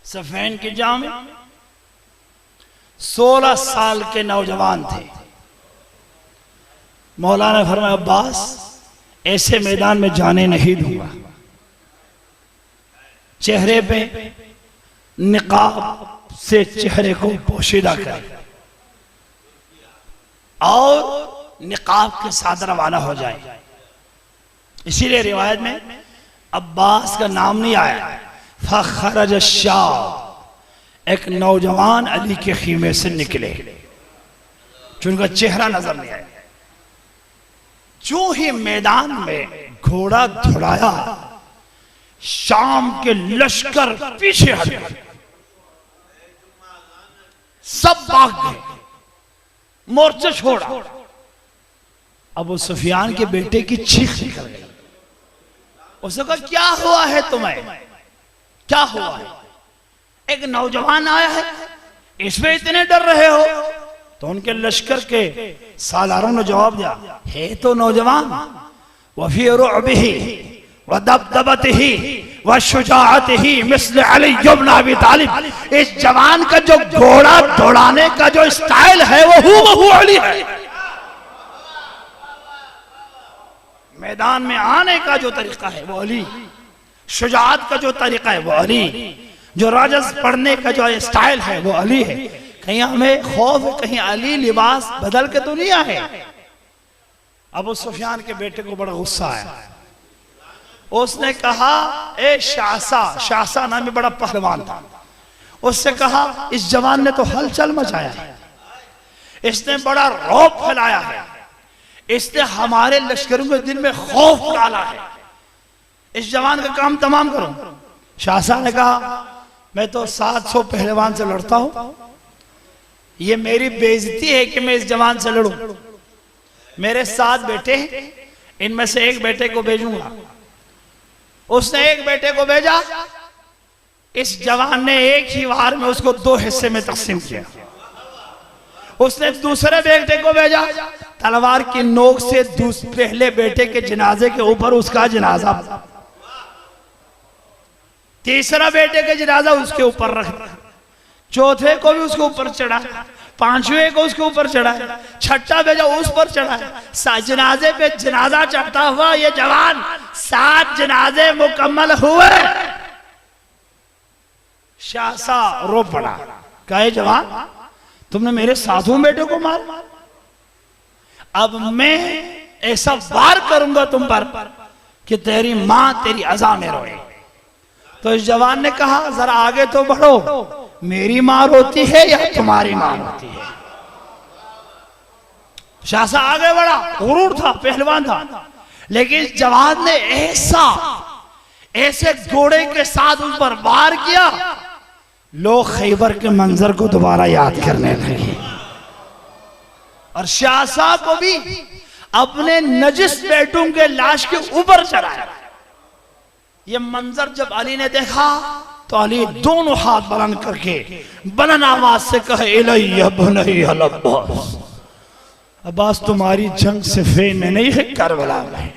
S1: सफैन की जाम में 16 साल के नौजवान थे। मौलाना फरमाया अब्बास ऐसे मैदान में जाने नहीं दूंगा, चेहरे पे निकाब से चेहरे को पोशीदा करे और निकाब के साथ रवाना हो जाए। इसीलिए रिवायत में अब्बास का नाम नहीं आया। फखरज शाह, एक नौजवान अली के खीमे से निकले, जिनका चेहरा नजर नहीं आया। जो ही मैदान में घोड़ा दौड़ाया, शाम के लश्कर पीछे हट गए, सब भाग गए, मोर्चा छोड़ा। अबू सुफियान के बेटे की चीख निकल गई। उसने कहा क्या हुआ है तुम्हें, क्या हुआ है? एक नौजवान आया है, इसमें इतने डर रहे हो? तो उनके लश्कर के सालारों ने जवाब दिया, है तो नौजवान, वफी रुअबिही व दबदबतिही व शुजाअतिही मिस्ल अली इब्न अबी तालिब। इस जवान का जो घोड़ा दौड़ाने का जो स्टाइल है वो हूबहू अली है। मैदान में आने का जो तरीका है वो अली, शुजाअत का जो तरीका है वो अली, जो राजस पढ़ने का जो स्टाइल है वो अली है। कहीं हमें खौफ, कहीं अली लिबास बदल के तो नहीं आए। अबू सुफियान के बेटे को बड़ा गुस्सा आया। उसने कहा ए शासा नाम में बड़ा पहलवान था, उससे कहा इस जवान ने तो हलचल मचाया है, इसने बड़ा रौब फैलाया है, इसने हमारे लश्करों के दिल में खौफ डाला है, इस जवान का काम तमाम करो। शासा ने कहा मैं तो 700 पहलवान से लड़ता हूं, ये मेरी बेइज्जती है कि मैं इस जवान से लड़ूं। मेरे 7 बेटे हैं, इनमें से एक बेटे को भेजूंगा। उसने एक बेटे को भेजा, इस जवान ने एक ही वार में उसको 2 हिस्से में तकसीम किया। उसने दूसरे बेटे को भेजा, तलवार की नोक से पहले बेटे के जनाजे के ऊपर उसका जनाजा, तीसरा बेटे का जनाजा उसके ऊपर रख, चौथे को भी उसके ऊपर चढ़ा, पांचवें को उसके ऊपर चढ़ा, छठा भेजा उस पर चढ़ा। जनाजे पे जनाजा चढ़ता हुआ ये जवान 7 जनाजे मुकम्मल हुए। शासा रो पड़ा, कहे जवान तुमने मेरे 7वें बेटे को मारा, अब मैं ऐसा वार करूंगा तुम पर कि तेरी मां तेरी अज़ा में रोए। तो इस जवान ने कहा जरा आगे तो बढ़ो, मेरी मां रोती है या तुम्हारी मां रोती है? शाह साहब आगे बढ़ा, गुरूर था, पहलवान था, लेकिन जवान ने ऐसे घोड़े के साथ उस पर वार किया, लोग खैबर के मंजर को दोबारा याद करने लगे। और शाह साहब को भी अपने नजिस बेटों के लाश के ऊपर चढ़ाया। ये मंजर जब अली ने देखा तो अली दोनों हाथ बुलंद करके बुलंद आवाज से कहे, इलैया बुनैया अब्बास, अब्बास तुम्हारी जंग सिफ़ीन में नहीं है, करबला में।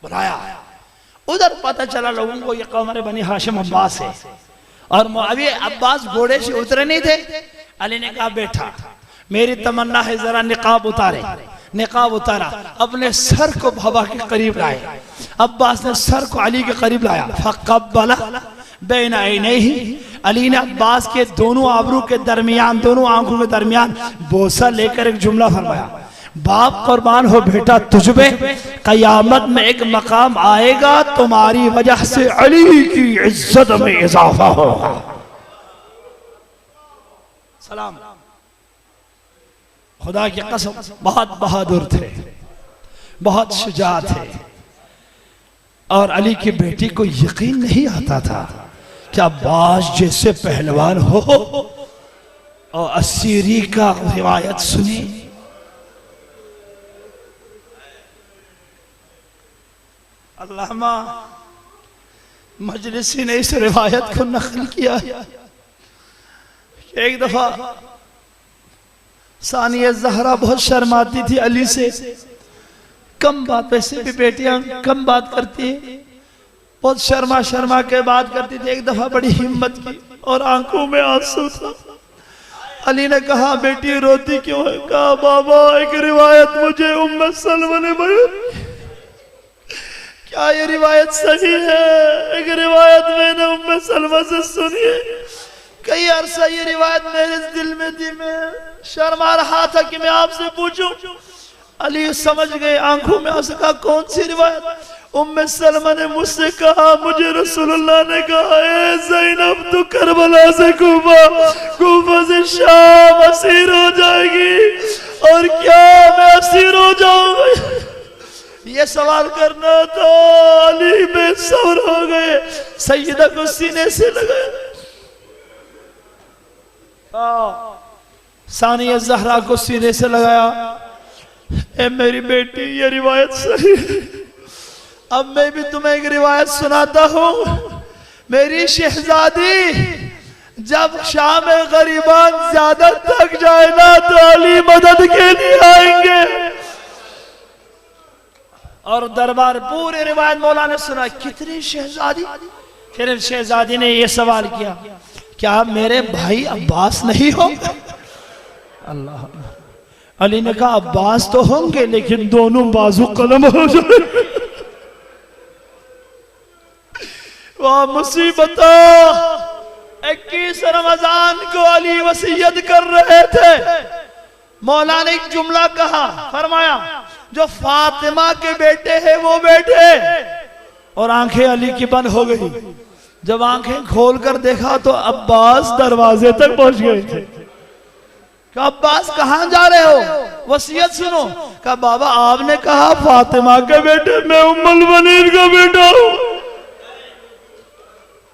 S1: बुलाया, उधर पता चला लोगों को ये कौम बनी हाशिम अब्बास है। और मुआविया अब्बास घोड़े से उतरे नहीं थे। अली ने कहा बेटा मेरी तमन्ना है जरा निकाब उतारे। निकाब उतारा, अपने सर को बाबा के करीब लाए। अब्बास ने सर को अली के करीब लाया। फक़ब्बला बैन ऐनैहि, अली ने अब्बास के दोनों आबरू के दरमियान, दोनों आंखों के दरमियान बोसा लेकर एक जुमला फरमाया, बाप कुर्बान हो बेटा तुझपे, कयामत में एक मकाम आएगा तुम्हारी वजह से अली की इज्जत में इजाफा होगा। सलाम। खुदा की कसम बहुत बहादुर थे, बहुत शुजा थे। और अली की बेटी को यकीन नहीं आता था कि अब्बास जैसे पहलवान हो और असीरी का रिवायत सुनी। अल्लामा मजलिसी ने इस रिवायत को नकल किया। एक दफा सानिया ज़हरा बहुत शर्माती थी अली से, कम बात, वैसे भी बेटियां कम बात करती है, बहुत शर्मा शर्मा के बात करती थी। एक दफा बड़ी हिम्मत की और आंखों में आंसू था। अली ने कहा बेटी रोती क्यों है? कहा बाबा एक रिवायत मुझे उम्मे सलमा ने बयान। क्या ये रिवायत सही है? एक रिवायत मैंने उम्मे सलमा से सुनी है। कई अरसा ये रिवायत मेरे दिल में थी, मैं शर्मा रहा था कि मैं आपसे पूछूं। अली समझ गए, आंखों में आंसू। कहा कौन सी रिवायत? उम्मे सलमा ने मुझसे कहा मुझे रसूलुल्लाह ने कहा ए ज़ैनब तू करबला से कूफा, कूफा से शाम असीर हो जाएगी। और क्या मैं असीर हो जाऊंगा? ये सवाल करना तो अली बेसब्र हो गए, सैयदा को सीने से लगाया। सानिया ज़हरा को सीने से लगाया। ए मेरी बेटी ये रिवायत सही है। अब मैं भी तुम्हें एक रिवायत सुनाता हूँ। मेरी शहजादी जब शाम गरीबान ज्यादा थक जाए ना तो अली मदद के लिए आएंगे। और दरबार पूरी रिवायत मौला ने सुना। कितनी शहजादी? फिर शहजादी ने यह सवाल किया क्या मेरे भाई अब्बास नहीं होंगे? अल्लाह। अली ने कहा अब्बास तो होंगे लेकिन दोनों बाजू कलम हो जाए। वाह मुसीबत। 21 रमजान को अली वसीयत कर रहे थे। मौला ने एक जुमला कहा, फरमाया जो फातिमा के बेटे हैं वो बेटे। और आंखें अली की बंद हो गई। जब आंखें खोलकर देखा तो अब्बास दरवाजे तक पहुंच गए थे। कहा अब्बास कहां जा रहे हो? वसीयत सुनो। कहा बाबा आपने कहा फातिमा के बेटे, मैं उम्मुल बनीन का बेटा हूं।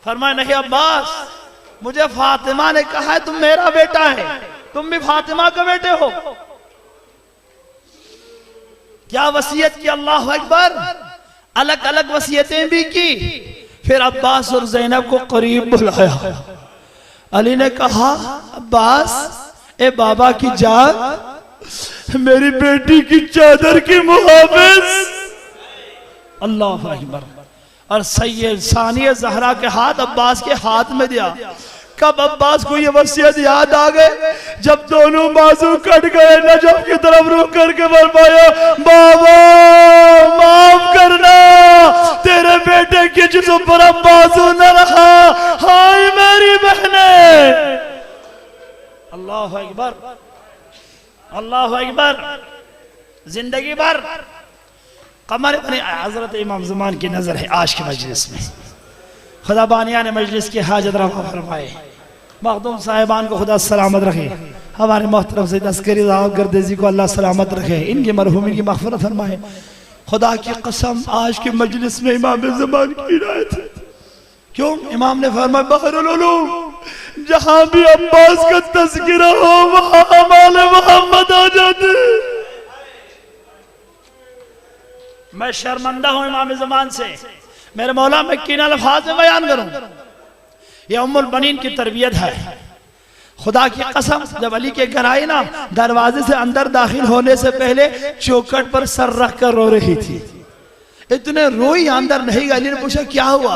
S1: फरमाया नहीं अब्बास, मुझे फातिमा ने कहा है तुम मेरा बेटा है, तुम भी फातिमा के बेटे हो। क्या वसीयत की? अल्लाह अकबर। अलग अलग वसीयतें भी की। फिर अब्बास और ज़ैनब को करीब बुलाया। अली ने कहा अब्बास ए बाबा की जान, मेरी बेटी की चादर की मुहाफिज। अल्लाह अकबर। और सैयद सानिया ज़हरा के हाथ अब्बास के हाथ में दिया। कब अब्बास को ये वसीयत याद आ गए? जब दोनों बाजू कट गए, नजफ की तरफ रुक करके फरमाया बाबा माफ करना, तेरे बेटे के जिस्म पर अब बाजू न रहा। हाय मेरी बहने। अल्लाह अकबर, अल्लाह अकबर। जिंदगी भर कमर बने हजरत इमाम ज़मान की नज़र है आज के मजलिस में। खुदा बानिया ने मजलिस की हाजत रफा फरमाए। मखदूम साहिबान को खुदा सलामत रखे। हमारे मोहतरम से तस्करी गर्देजी को अल्लाह सलामत रखे। इनके मरहूमिन की मग़फ़िरत फरमाए। खुदा की कसम आज की मजलिस में इमाम ज़मान की रायत है। क्यों? इमाम ने फरमाया बहरुल उलूम जहां भी अब्बास का तज़किरा हो वहां हमारे मोहम्मद आ जाते। मैं शर्मंदा हूं इमाम ज़मान से। मेरे मौला मैं किन अल्फाज में बयान करूं? यह उम्मुल बनीन की तरबियत है। खुदा की कसम जब अली के घर आई ना, दरवाजे से अंदर दाखिल होने से पहले चौखट पर सर रख कर रो रही थी। इतने रोई अंदर नहीं गई। अली ने पूछा क्या हुआ?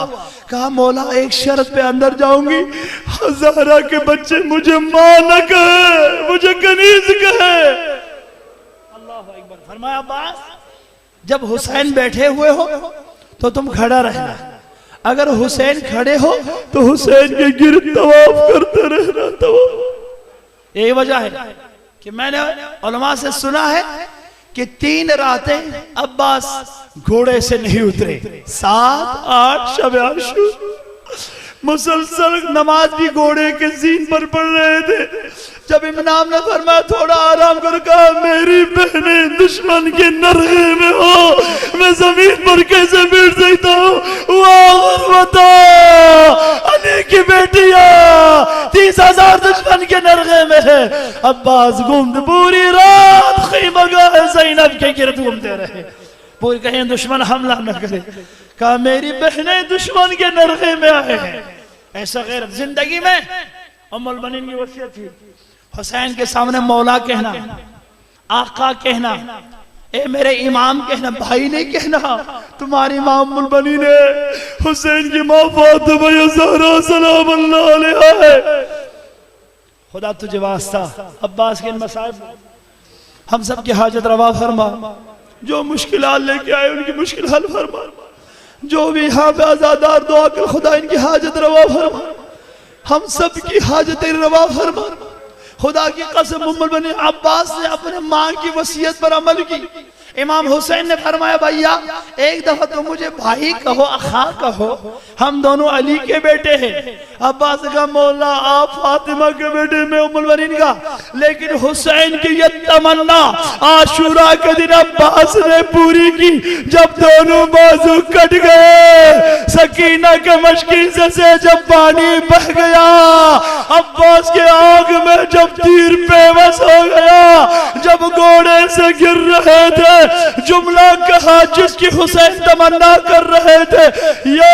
S1: कहा मौला एक शर्त पे अंदर जाऊंगी, हज़ारा के बच्चे मुझे मां न कहे, मुझे कनीज कहे। अल्लाह अकबर। फरमाया अब्बास जब हुसैन बैठे हुए हो तो तुम खड़ा रहना, अगर हुसैन खड़े हो तो हुसैन के गिर्द तवाफ करते रहना। तवाफ यही वजह है कि मैंने उलमा से सुना है कि 3 रातें अब्बास घोड़े से नहीं उतरे। 7, 8 शब आशूर मुसलसल नमाज भी घोड़े के सीन पर पढ़ रहे थे। जब इमाम ने फरमाया थोड़ा आराम कर, कहा मेरी बहनें दुश्मन के नरगे में हो, मैं जमीन पर कैसे बैठ सकता हूँ? अली की बेटिया 30,000 दुश्मन के नरगे में है। अब्बास घूमते पूरी रात खैमगाह ज़ैनब के गिर्द घूमते रहे, पूरी कहीं दुश्मन हमला न करे। कहा मेरी बहनें दुश्मन के नरगे में आए हैं। ऐसा गैरत जिंदगी में उम्मुल बनीन की वसीयत थी। हुसैन के सामने मौला कहना, आका कहना, ए मेरे इमाम कहना, भाई नहीं कहना। तुम्हारी मां उम्मुल बनीन है, हुसैन की मां फातिमा ज़हरा सलाम अल्लाह अलैहा है। खुदा तुझे वास्ता अब्बास के मसाइब हम सब की हाजत रवा फरमा। जो मुश्किलात लेके आए उनकी मुश्किल हल फरमा। जो भी यहाँ पे आजादार दुआ कर खुदा इनकी हाजत रवा फरमा, हम सब की हाजत रवा फरमा। खुदा की कसम उम्मुल बनीन अब्बास ने अपने माँ की वसीयत पर अमल की। इमाम हुसैन ने फरमाया भैया एक दफा तो मुझे भाई कहो, अखा कहो, हम दोनों अली के बेटे हैं। अब्बास का मौला आप फातिमा के बेटे में उम्मुल बनीन का, लेकिन हुसैन की ये तमन्ना आशूरा के दिन अब्बास ने पूरी की। जब दोनों बाजू कट गए, सकीना के मशकिन से जब पानी बह गया, अब्बास के आग में जब तीर बेबस हो गया, जब घोड़े से गिर रहे थे, जुमला कहा जिसकी हुसैन तमन्ना कर रहे थे, या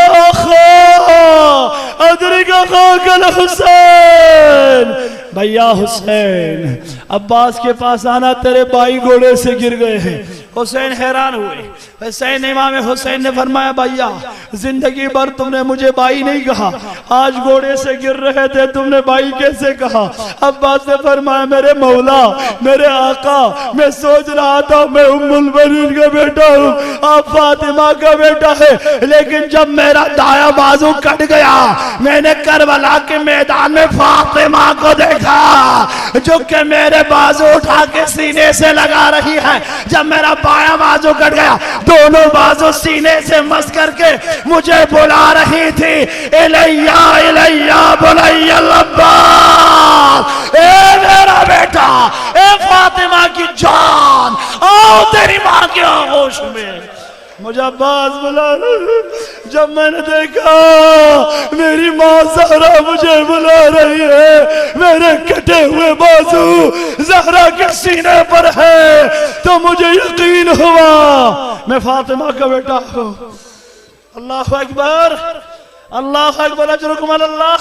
S1: हुसैन, भैया हुसैन, अब्बास के पास आना, तेरे भाई घोड़े से गिर गए हैं। हुसैन हैरान हुए। हुसैन इमाम हुसैन ने फरमाया भैया जिंदगी भर तुमने मुझे भाई नहीं कहा, आज घोड़े से गिर रहे थे तुमने भाई कैसे कहा? अब्बास ने फरमाया मेरे मौला, मेरे आका, मैं सोच रहा था मैं उम्मुल बनीन का बेटा हूँ, आप फातिमा का बेटा है, लेकिन जब मेरा दाया बाजू कट गया, मैंने करबला के मैदान में फातिमा को देखा जो कि मेरे बाजू उठा के सीने से लगा रही है। जब मेरा बाया बाजू कट गया, दोनों बाजू सीने से मस करके मुझे बुला रही थी, इलैया इलैया बुलैया अब्बास, ए मेरा बेटा, ए फातिमा की जान, आओ तेरी मां के आगोश में। मुझे अब्बास बुला रही। जब मैंने देखा मेरी मां ज़हरा मुझे बुला रही है, मेरे कटे हुए बाजू ज़हरा के सीने पर है, तो मुझे यकीन हुआ मैं फातिमा का बेटा हूँ। अल्लाह अकबर, अल्लाह अकबर, अजरुकुम अल्लाह।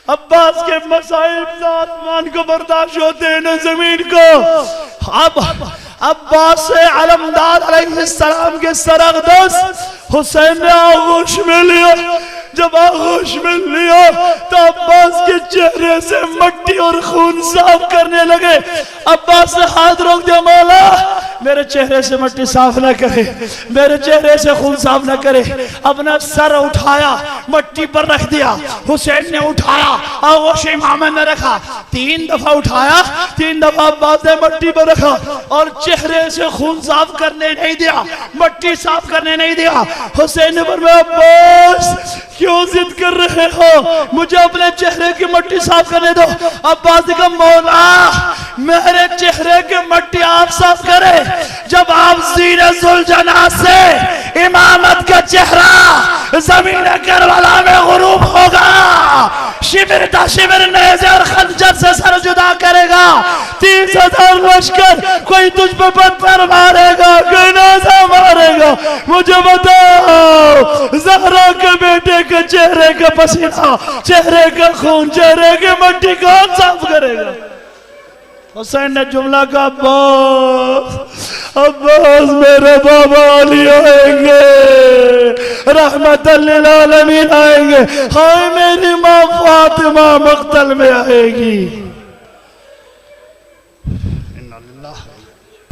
S1: अब्बास के मसाइब आसमान को बर्दाश्त होते हैं न जमीन को। अब अब्बास से अलमदाद अलैहिस्सलाम के सरअक़दस हुसैन ने आगोश में लिया। जब आगोश में लिया तो अब्बास के चेहरे से मट्टी और खून साफ करने लगे। अब्बास ने हाथ रोक दिया, मौला मेरे चेहरे से मट्टी साफ न करे, मेरे चेहरे से खून साफ न करे। अपना सर उठाया, मट्टी पर रख दिया। हुसैन ने उठाया, आगोश इमाम ने रखा, 3 दफा उठाया, 3 दफा अब्बास ने मट्टी पर रखा और चेहरे से खून साफ करने नहीं दिया, मट्टी साफ करने नहीं दिया। हुसैन ने फरमाया, अब्बास क्यों जिद कर रहे हो, मुझे अपने चेहरे की मट्टी साफ करने दो। अब्बास ने कहा, मौला मेरे चेहरे की मट्टी आप साफ करे जब आप ज़ीनतुल-जना से इमामत का चेहरा ज़मीन करबला में गुरूब होगा, शिबिर ता शिबिर नेज़े और खंजर से सर जुदा करेगा, 30,000 लश्कर, कोई तुझ पे पत्थर मारेगा, कोई नेज़ा मारेगा। मुझे बताओ, ज़हरा के बेटे के चेहरे का पसीना, चेहरे का खून, चेहरे की मट्टी कौन साफ करेगा? हुसैन ने जुमला कहा, अब्बास मेरे बाबा अली आएंगे, रहमतल लिल आलमीन आएंगे, हाय मेरी माँ फातिमा मक्तल में आएगी।